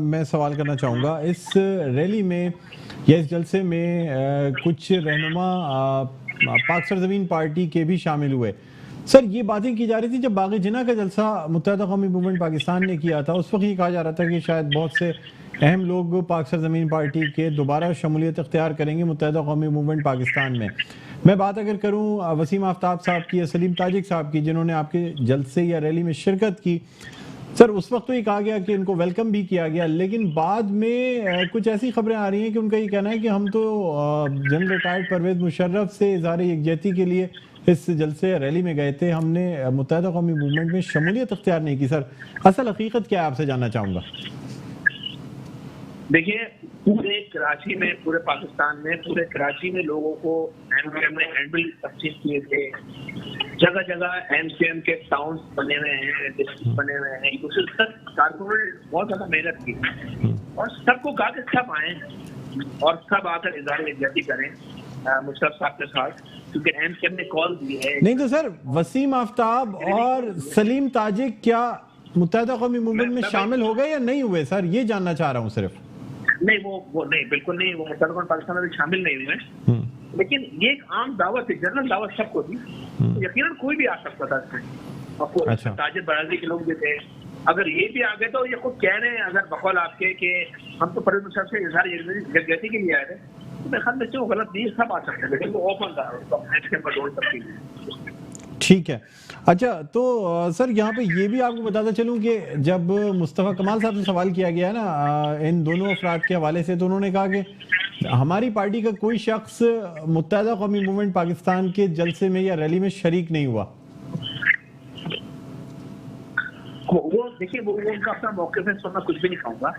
A: मैं सवाल करना चाहूँगा। इस रैली में या इस जलसे में कुछ रहनुमा पाक सरजमीन पार्टी के भी शामिल हुए। सर, ये बातें की जा रही थी जब बाग़ जिन्ना का जलसा मुत्तहदा कौमी मूवमेंट पाकिस्तान ने किया था, उस वक्त ये कहा जा रहा था कि शायद बहुत से अहम लोग पाक सरजमीन पार्टी के दोबारा शमूलियत इख्तियार करेंगे मुत्तहदा कौमी मूवमेंट पाकिस्तान में। मैं बात अगर करूँ वसीम आफ्ताब साहब की या सलीम ताजिक साहब की, जिन्होंने आपके जलसे या रैली में शिरकत की, सर उस वक्त तो ये कहा गया कि इनको वेलकम भी किया गया, लेकिन बाद में कुछ ऐसी खबरें आ रही हैं कि उनका ये कहना है कि हम तो जनरल रिटायर्ड परवेज मुशर्रफ से इज़हार यकजहती के लिए इस जलसे रैली में गए थे, हमने मुत्तहदा कौमी मूवमेंट में शमूलियत इख्तियार नहीं की। सर असल हकीकत क्या है, आपसे जानना चाहूँगा।
D: देखिए, पूरे कराची में, पूरे पाकिस्तान में, पूरे कराची में लोगों को एमकेएम ने हैंडबिल तकसीम किए थे। जगह जगह एमकेएम के टाउन्स बने हुए हैं, डिस्ट्रिक्ट बने हुए हैं। दूसरे तक कारकुनों ने बहुत ज्यादा मेहनत की और सबको कहा कि सब आए और सब आकर इज़हार यकजहती करें मुशर्रफ साहब के साथ, क्योंकि एमकेएम ने कॉल दी है।
A: नहीं तो सर, वसीम आफ्ताब और सलीम ताजिक क्या मुत्तहदा कौमी मूवमेंट में शामिल हो गए या नहीं हुए? सर ये जानना चाह रहा हूँ सिर्फ।
D: नहीं, वो नहीं, बिल्कुल नहीं, वो मुत्तहदा कौमी पाकिस्तान में शामिल नहीं हुए। लेकिन ये एक आम दावत थी, जनरल दावत सबको थी, तो यकीनन कोई भी आ सकता था इसमें। अच्छा। ताजिर बरादरी के लोग भी थे। अगर ये भी आ गए तो ये खुद कह रहे हैं, अगर बकौल आपके कि हम तो परवेज मुशर्रफ से इज़हार यकजहती के लिए आए थे, तो मेरे ख्याल में वो गलत नहीं, सब आ सकते हैं, लेकिन वो ओपन था।
A: ठीक है। अच्छा तो सर यहाँ पे ये भी आपको बताता चलूँ कि जब मुस्तफ़ा कमाल साहब से सवाल किया गया ना इन दोनों अफराद के हवाले से, तो उन्होंने कहा कि हमारी पार्टी का कोई शख्स मुत्तहदा कौमी मूवमेंट पाकिस्तान के जलसे में या रैली में शरीक नहीं हुआ।
D: वो देखिए, वो उनका अपना मौक़िफ़ है, मैं कुछ भी नहीं कहूँगा,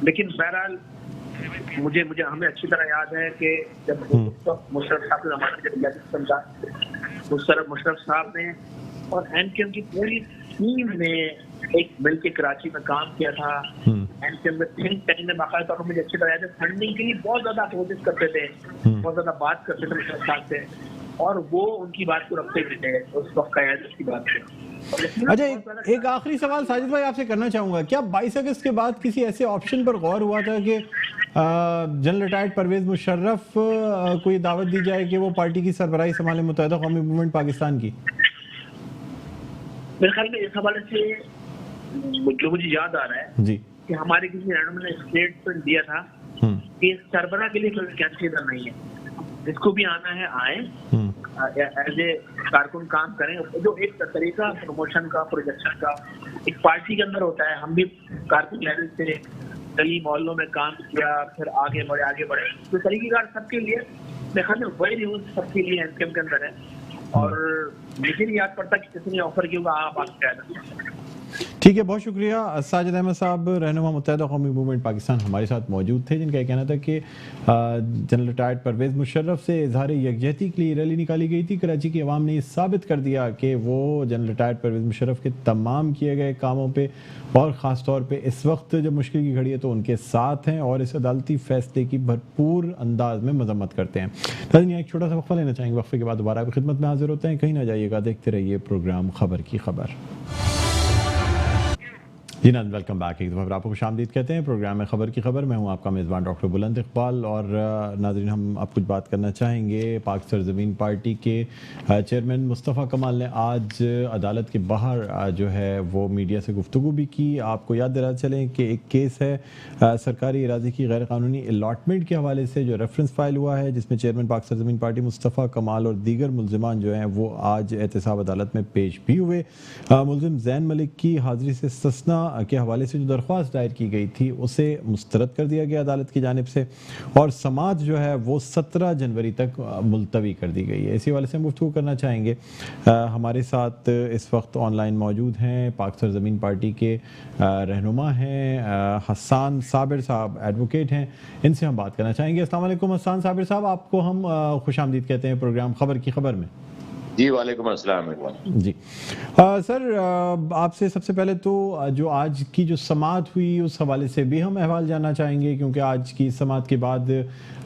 D: लेकिन बहरहाल मुझे हमें अच्छी तरह याद है कि जब मुशर्रफ साहब के ज़माने में मुशर्रफ साहब ने और एमकेएम की पूरी टीम ने एक मिल के कराची में काम किया था। एमकेएम में थिंक टैंक में बाकायदा तौर पर मुझे अच्छी तरह याद है, फंडिंग के लिए बहुत ज्यादा कोशिश करते थे, बहुत ज्यादा बात करते थे मुशर्रफ साहब से, और वो उनकी बात को रखते भी थे उस वक्त क़यादत की बात से।
A: अच्छा, एक आखिरी सवाल साजिद भाई आपसे करना चाहूंगा, क्या 22 अगस्त के बाद किसी ऐसे ऑप्शन पर गौर हुआ था कि जनरल रिटायर्ड परवेज मुशर्रफ को ये दावत दी जाए कि वो पार्टी की सरबराही संभाले मुत्तहदा कौमी मूवमेंट पाकिस्तान की?
D: मेरे ख्याल में इस हवाले से जो मुझे याद आ रहा है
A: जी कि
D: हमारे किसी रहनुमा ने स्टेटमेंट दिया था कि सरबराह के लिए कोई वैकेंसी इधर नहीं है, जिसको भी आना है आए, एज ए कारकुन काम करें। जो एक तरीका प्रमोशन का, प्रोजेक्शन का एक पार्टी के अंदर होता है, हम भी कारकुन लेवल से गली मोहल्लों में काम किया, फिर आगे बढ़े, तो तरीकेकार सबके लिए मेरे ख्याल में वही न्यूज सबके लिए एमकेएम के अंदर है, और मुझे नहीं याद पड़ता कि किसी ने ऑफर किया होगा आप आगे।
A: ठीक है, बहुत शुक्रिया। साजिद अहमद साहब रहनुमा मुत्तहदा कौमी मूवमेंट पाकिस्तान हमारे साथ मौजूद थे, जिनका कहना था कि जनरल रिटायर्ड परवेज मुशर्रफ से इज़हार यकजहती के लिए रैली निकाली गई थी। कराची की आवाम ने साबित कर दिया कि वो जनरल रिटायर्ड परवेज मुशर्रफ के तमाम किए गए कामों पे और ख़ास तौर पे इस वक्त जब मुश्किल की घड़ी है तो उनके साथ हैं और इस अदालती फैसले की भरपूर अंदाज में मजम्मत करते हैं। नाज़रीन, एक छोटा सा वक्फा लेना चाहेंगे, वक्फे के बाद दोबारा आपकी खिदमत में हाजिर होते हैं। कहीं ना जाइएगा, देखते रहिए प्रोग्राम खबर की खबर। जी नाज़रीन, वेलकम बैक। एक दफ़ा आपको खुशामदीद कहते हैं प्रोग्राम में खबर की खबर। मैं हूं आपका मेज़बान डॉक्टर बुलंद इकबाल, और नाज़रीन हम अब कुछ बात करना चाहेंगे। पाक सरजमीन पार्टी के चेयरमैन मुस्तफ़ा कमाल ने आज अदालत के बाहर जो है वो मीडिया से गुफ्तगू भी की। आपको याद दिला चलें कि एक केस है सरकारी इरादे की गैर कानूनी अलॉटमेंट के हवाले से जो रेफरेंस फाइल हुआ है, जिसमें चेयरमैन पाक सरजमीन पार्टी मुस्तफ़ा कमाल और दीगर मुलजिमान जो हैं वो आज एहतसाब अदालत में पेश भी हुए। मुलजिम जैन मलिक की हाजिरी से ससना के हवाले से जो दरख्वास्त दायर की गई थी उसे मुस्तरद कर दिया गया अदालत की जानिब से, और समाअत जो है वो 17 जनवरी तक मुलतवी कर दी गई है। इसी वाले से हम गुफ्तगू करना चाहेंगे। हमारे साथ इस वक्त ऑनलाइन मौजूद हैं पाक सरजमीन पार्टी के रहनुमा हैं हसन साबिर साहब, एडवोकेट हैं, इनसे हम बात करना चाहेंगे। अस्सलाम वालेकुम हसन साबिर साहब, आपको हम खुशामदीद कहते हैं प्रोग्राम खबर की खबर में।
E: जी वालेकुम अस्सलाम।
A: जी सर, आपसे सबसे पहले तो जो आज की जो समाअत हुई उस हवाले से भी हम अहवाल जानना चाहेंगे, क्योंकि आज की समाअत के बाद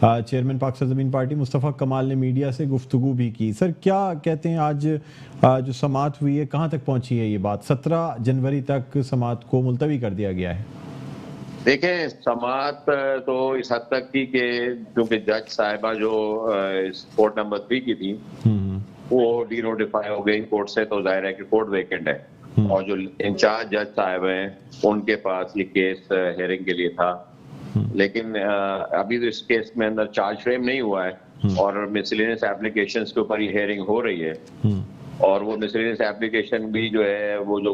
A: चेयरमैन पाक ज़मीन पार्टी मुस्तफ़ा कमाल ने मीडिया से गुफ्तगू भी की। सर क्या कहते हैं, आज जो समाअत हुई है कहाँ तक पहुँची है ये बात? 17 जनवरी तक समाअत को मुलतवी कर दिया गया है।
E: देखें, समाअत तो इस हद तक थी कि क्योंकि जज साहिबा जो कोर्ट नंबर 3 की थी वो डीनोटिफाई हो गई कोर्ट से, तो जाहिर है कि कोर्ट वेकेंट है और जो इंचार्ज जज साहब हैं उनके पास ये केस हेयरिंग के लिए था। लेकिन अभी तो इस केस में अंदर चार्ज फ्रेम नहीं हुआ है और मिसलेनियस एप्लीकेशंस के ऊपर ये हेयरिंग हो रही है और वो मिसलेनियस एप्लीकेशन भी जो है वो जो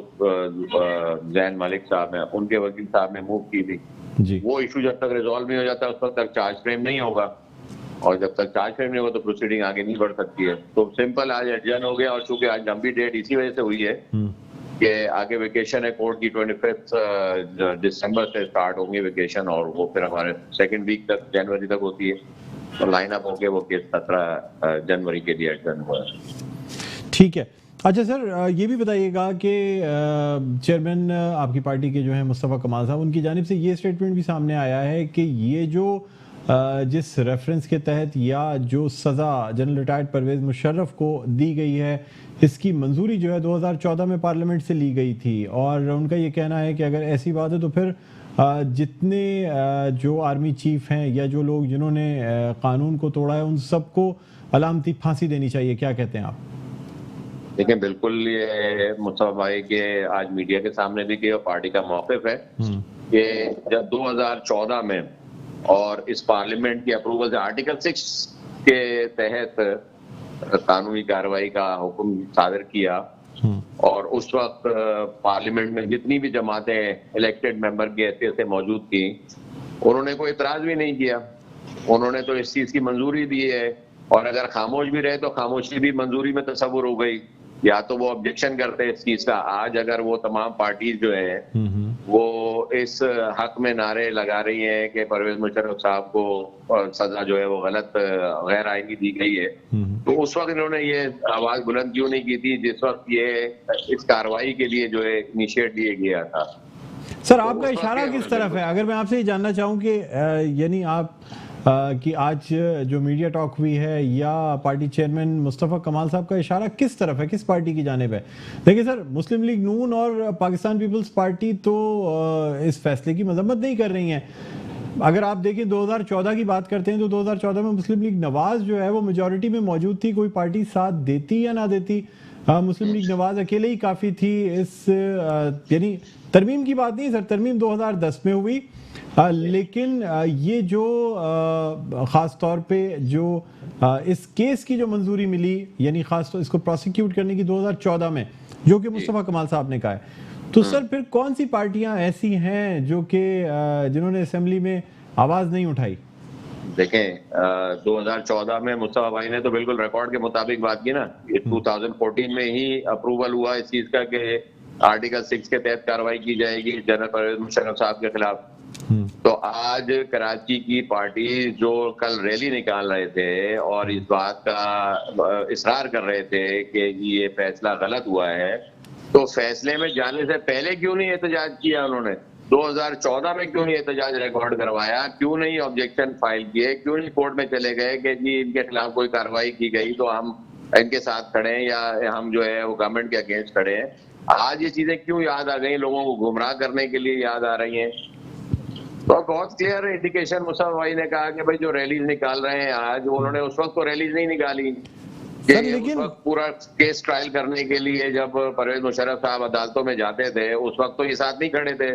E: जैन मलिक साहब हैं उनके वकील साहब ने मूव की थी
A: जी।
E: वो इशू जब तक रिजॉल्व नहीं हो जाता उस वक्त तक चार्ज फ्रेम नहीं होगा और जब तक चार्ज फ्रेम नहीं होगा तो प्रोसीडिंग आगे नहीं बढ़ सकती है। तो सिंपल आज एडजर्न हो गया और चूंकि आज लंबी डेट इसी वजह से हुई है कि आगे वेकेशन है कोर्ट की 25 दिसंबर से स्टार्ट होंगी वेकेशन और वो फिर हमारे सेकंड वीक तक जनवरी तक होती है तो लाइन अप होके वो केस 17 जनवरी के लिए एडजर्न हुआ है।
A: ठीक है। अच्छा सर, ये भी बताइएगा कि चेयरमैन आपकी पार्टी के जो हैं मुस्तफ़ा कमाल साहब, उनकी जानिब से ये स्टेटमेंट भी सामने आया है कि ये जो जिस रेफरेंस के तहत या जो सज़ा जनरल रिटायर्ड परवेज़ मुशर्रफ को दी गई है इसकी मंजूरी जो है 2014 में पार्लियामेंट से ली गई थी और उनका ये कहना है कि अगर ऐसी बात है तो फिर जितने जो आर्मी चीफ हैं या जो लोग जिन्होंने कानून को तोड़ा है उन सबको अलामती फांसी देनी चाहिए। क्या कहते हैं आप?
E: देखिए, बिल्कुल ये मुस्तफा भाई के आज मीडिया के सामने भी किया पार्टी का मौक़िफ़ है कि जब 2014 में और इस पार्लियामेंट की अप्रूवल से आर्टिकल 6 के तहत कानूनी कार्रवाई का हुक्म सादर किया और उस वक्त पार्लियामेंट में जितनी भी जमातें इलेक्टेड मेंबर की हैसियत से मौजूद थी उन्होंने कोई इतराज भी नहीं किया। उन्होंने तो इस चीज की मंजूरी दी है और अगर खामोश भी रहे तो खामोशी भी मंजूरी में तस्वुर हो गई या तो वो ऑब्जेक्शन करते इस चीज का। आज अगर वो तमाम पार्टीज जो है वो इस हक में नारे लगा रही हैं कि परवेज मुशर्रफ साहब को सजा जो है वो गलत गैर आईनी दी गई है तो उस वक्त इन्होंने ये आवाज बुलंद क्यों नहीं की थी जिस वक्त ये इस कार्रवाई के लिए जो है इनिशिएट लिया गया था?
A: सर आपका इशारा किस तरफ है? अगर मैं आपसे ये जानना चाहूँ कि यानी आप कि आज जो मीडिया टॉक हुई है या पार्टी चेयरमैन मुस्तफ़ा कमाल साहब का इशारा किस तरफ है, किस पार्टी की जानिब है? देखिए सर, मुस्लिम लीग नून और पाकिस्तान पीपल्स पार्टी तो इस फैसले की मजम्मत नहीं कर रही हैं। अगर आप देखिए 2014 की बात करते हैं तो 2014 में मुस्लिम लीग नवाज जो है वो मेजॉरिटी में मौजूद थी, कोई पार्टी साथ देती या ना देती, मुस्लिम लीग नवाज अकेले ही काफ़ी थी। इस यानी तरमीम की बात नहीं सर, तरमीम 2010 में हुई लेकिन ये जो ख़ास तौर पे जो इस केस की जो मंजूरी मिली यानी ख़ास तौर इसको प्रोसिक्यूट करने की 2014 में जो कि मुस्तफ़ा कमाल साहब ने कहा है, तो सर फिर कौन सी पार्टियां ऐसी हैं जो कि जिन्होंने असेंबली में आवाज़ नहीं उठाई?
E: देखें, 2014 में मुस्तफा भाई ने तो बिल्कुल रिकॉर्ड के मुताबिक बात की ना। 2014 में ही अप्रूवल हुआ इस चीज का कि आर्टिकल 6 के तहत कार्रवाई की जाएगी जनरल परवेज मुशर्रफ साहब के खिलाफ। तो आज कराची की पार्टी जो कल रैली निकाल रहे थे और इस बात का इसरार कर रहे थे कि ये फैसला गलत हुआ है, तो फैसले में जाने से पहले क्यों नहीं एहतजाज किया उन्होंने? 2014 में क्यों नहीं एहतजाज रिकॉर्ड करवाया? क्यों नहीं ऑब्जेक्शन फाइल किए? क्यों नहीं कोर्ट में चले गए कि जी इनके खिलाफ कोई कार्रवाई की गई तो हम इनके साथ खड़े हैं या हम जो है वो गवर्नमेंट के अगेंस्ट खड़े हैं? आज ये चीजें क्यों याद आ गई? लोगों को गुमराह करने के लिए याद आ रही हैं। तो बहुत क्लियर इंडिकेशन मुस्तफा भाई ने कहा कि भाई जो रैलीज निकाल रहे हैं आज, उन्होंने उस वक्त तो रैलीज नहीं निकाली कि उस वक्त पूरा केस ट्रायल करने के लिए जब परवेज मुशर्रफ साहब अदालतों में जाते थे उस वक्त तो ये साथ नहीं खड़े थे।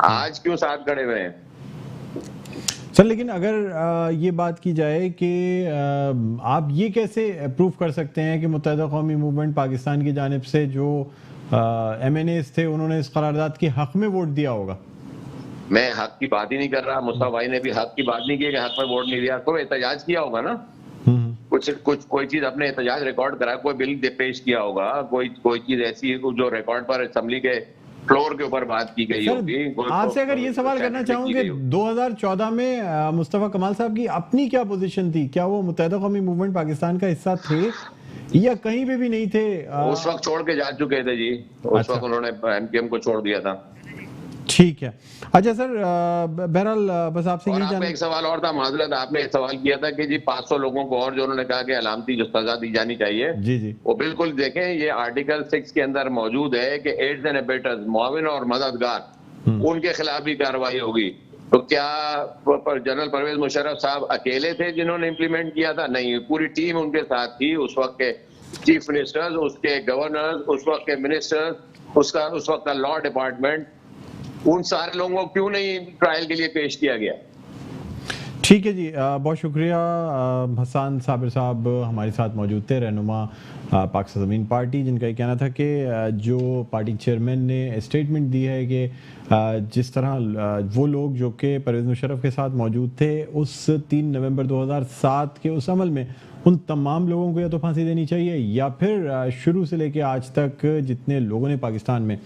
E: आज क्यों साथ खड़े हुए हैं?
A: सर लेकिन अगर ये बात की जाए कि आप ये कैसे प्रूव कर सकते हैं कि मुत्तहिदा कौमी मूवमेंट पाकिस्तान की जानिब से जो MNAs थे उन्होंने इस करारदाद के हक में वोट दिया होगा?
E: मैं हक की बात ही नहीं कर रहा। मुस्तफा भाई ने भी हक की बात नहीं की कि हक में वोट नहीं दिया। तो एहतजाज किया होगा ना, कोई चीज अपने एहतजाज रिकॉर्ड करा, कोई बिल पेश किया होगा, कोई चीज ऐसी जो रिकॉर्ड पर असेंबली के फ्लोर के ऊपर बात की गई होगी।
A: आपसे अगर ये सवाल करना चाहूँ कि 2014 में मुस्तफा कमाल साहब की अपनी क्या पोजीशन थी? क्या वो मुत्तहिदा कौमी मूवमेंट पाकिस्तान का हिस्सा थे या कहीं पे भी नहीं थे?
E: उस वक्त छोड़ के जा चुके थे जी, उस वक्त उन्होंने एमकेएम को छोड़ दिया था।
A: ठीक है। अच्छा सर, बहरहाल बस आपसे यही
E: आपका एक सवाल और था, माजरत, आपने एक सवाल किया था कि जी 500 लोगों को और जो उन्होंने कहा कि अलामती जो सजा दी जानी चाहिए,
A: जी जी,
E: वो बिल्कुल देखें, ये आर्टिकल 6 के अंदर मौजूद है कि एड्स एंड एबेटर्स, मुआविन और मददगार, उनके खिलाफ भी कार्रवाई होगी। तो क्या जनरल परवेज मुशर्रफ साहब अकेले थे जिन्होंने इम्प्लीमेंट किया था? नहीं, पूरी टीम उनके साथ थी। उस वक्त के चीफ मिनिस्टर्स, उसके गवर्नर्स, उस वक्त के मिनिस्टर्स, उस वक्त का लॉ डिपार्टमेंट, उन सारे लोगों को क्यों नहीं ट्रायल के लिए पेश किया गया?
A: ठीक है जी, बहुत शुक्रिया। हसन साबिर साहब हमारे साथ मौजूद थे, रहनुमा पाकिस्तान ज़मीन पार्टी, जिनका ये कहना था कि जो पार्टी चेयरमैन ने स्टेटमेंट दी है कि जिस तरह वो लोग जो कि परवेज़ मुशर्रफ के साथ मौजूद थे उस 3 नवंबर 2007 के उस अमल में, उन तमाम लोगों को या तो फांसी देनी चाहिए या फिर शुरू से लेकर आज तक जितने लोगों ने पाकिस्तान में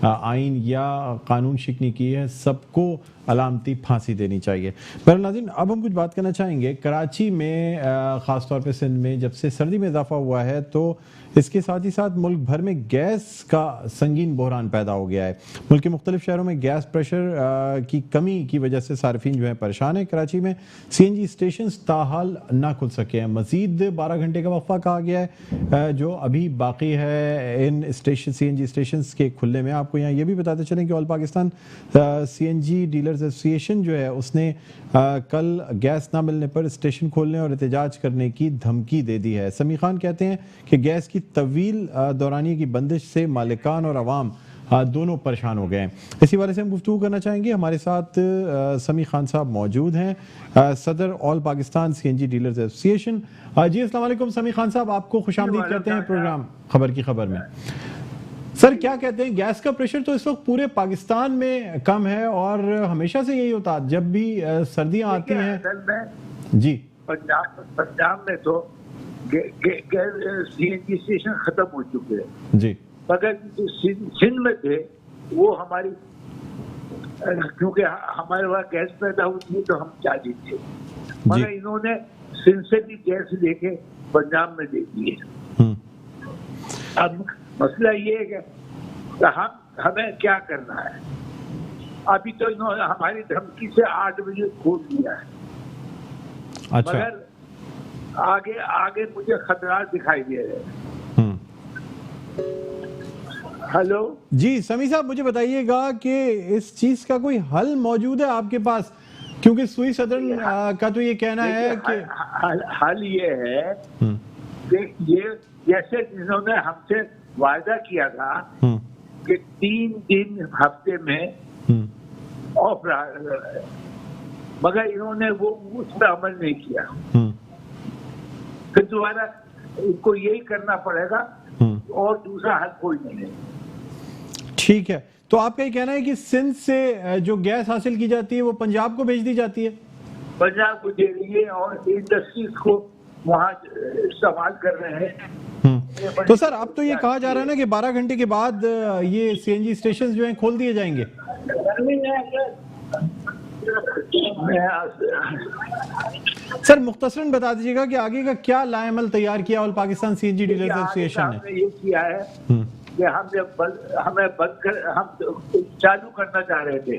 A: आइन या कानून शिकनी की है सबको अलामती फांसी देनी चाहिए। पर नाज़रीन, अब हम कुछ बात करना चाहेंगे। कराची में ख़ास तौर पे सिंध में जब से सर्दी में इजाफा हुआ है तो इसके साथ ही साथ मुल्क भर में गैस का संगीन बहरान पैदा हो गया है। मुल्क के मुख्तलिफ शहरों में गैस प्रेशर की कमी की वजह से सार्फिन जो है परेशान है। कराची में CNG स्टेशन ताहाल ना खुल सके हैं। मजीद 12 घंटे का वक्फा कहा गया है जो अभी बाकी है इन CNG स्टेशन के खुलने में। आपको यहाँ ये भी बताते चलें कि all Pakistan CNG dealers association जो है उसने कल गैस ना मिलने पर स्टेशन खोलने और एहतजाज करने की धमकी दे दी है। समी खान कहते हैं कि गैस की तवील दौरानी की बंदिश से मालिकान और अवाम दोनों परेशान हो गए हैं। इसी वाले से हम गुफ्तगू करना चाहेंगे। हमारे साथ समी खान साहब मौजूद हैं, सदर all Pakistan CNG dealers association. जी अस्सलाम वालेकुम समी खान साहब, आपको खुशामदीद कहते हैं प्रोग्राम खबर की खबर में। सर क्या कहते हैं, गैस का प्रेशर तो इस वक्त पूरे पाकिस्तान में कम है और हमेशा से यही होता, जब भी सर्दियां आती हैं जी।
F: पंजाब में तो CNG स्टेशन खत्म हो चुके हैं
A: जी,
F: मगर सिंध में थे वो हमारी, क्योंकि हमारे वहाँ गैस पैदा होती है तो हम चाहते थे, मगर इन्होंने सिंध से भी गैस लेके पंजाब में दे दी है। अब मसला ये है कि हमें क्या करना है। अभी तो इन्होंने हमारी धमकी से 8 बजे खोल दिया है।
A: अच्छा।
F: मगर आगे मुझे खतरात दिखाई दे रहे हैं। हेलो
A: जी समी साहब, मुझे बताइएगा कि इस चीज का कोई हल मौजूद है आपके पास, क्योंकि सुई सदन का तो ये कहना है कि
F: हल ये है कि ये जैसे जिन्होंने हमसे वायदा किया था कि 3 दिन हफ्ते में ऑफ रहा, मगर इन्होंने वो उस पर अमल नहीं किया। फिर दोबारा इनको यही करना पड़ेगा और दूसरा हल कोई नहीं है।
A: ठीक है, तो आपका ये कहना है कि सिंध से जो गैस हासिल की जाती है वो पंजाब को भेज दी जाती है?
F: पंजाब को दे रही है और इंडस्ट्रीज को वहाँ इस्तेमाल कर रहे हैं।
A: तो सर अब तो ये कहा जा रहा है ना कि 12 घंटे के बाद ये CNG स्टेशन जो हैं खोल दिए जाएंगे। सर मुख्तसरन बता दीजिएगा कि आगे का क्या लाएमल तैयार किया all Pakistan CNG dealers association ने?
F: ये किया है कि हमें चालू करना चाह रहे थे,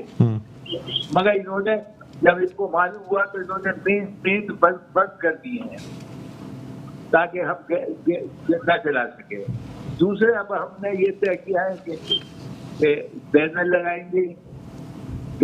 F: मगर इन्होंने जब इसको मालूम हुआ तो इन्होंने मेन बंद कर दिए हैं ताकि हम गंदा चला सके। दूसरे अब हमने ये तय किया है कि बैनर लगाएंगे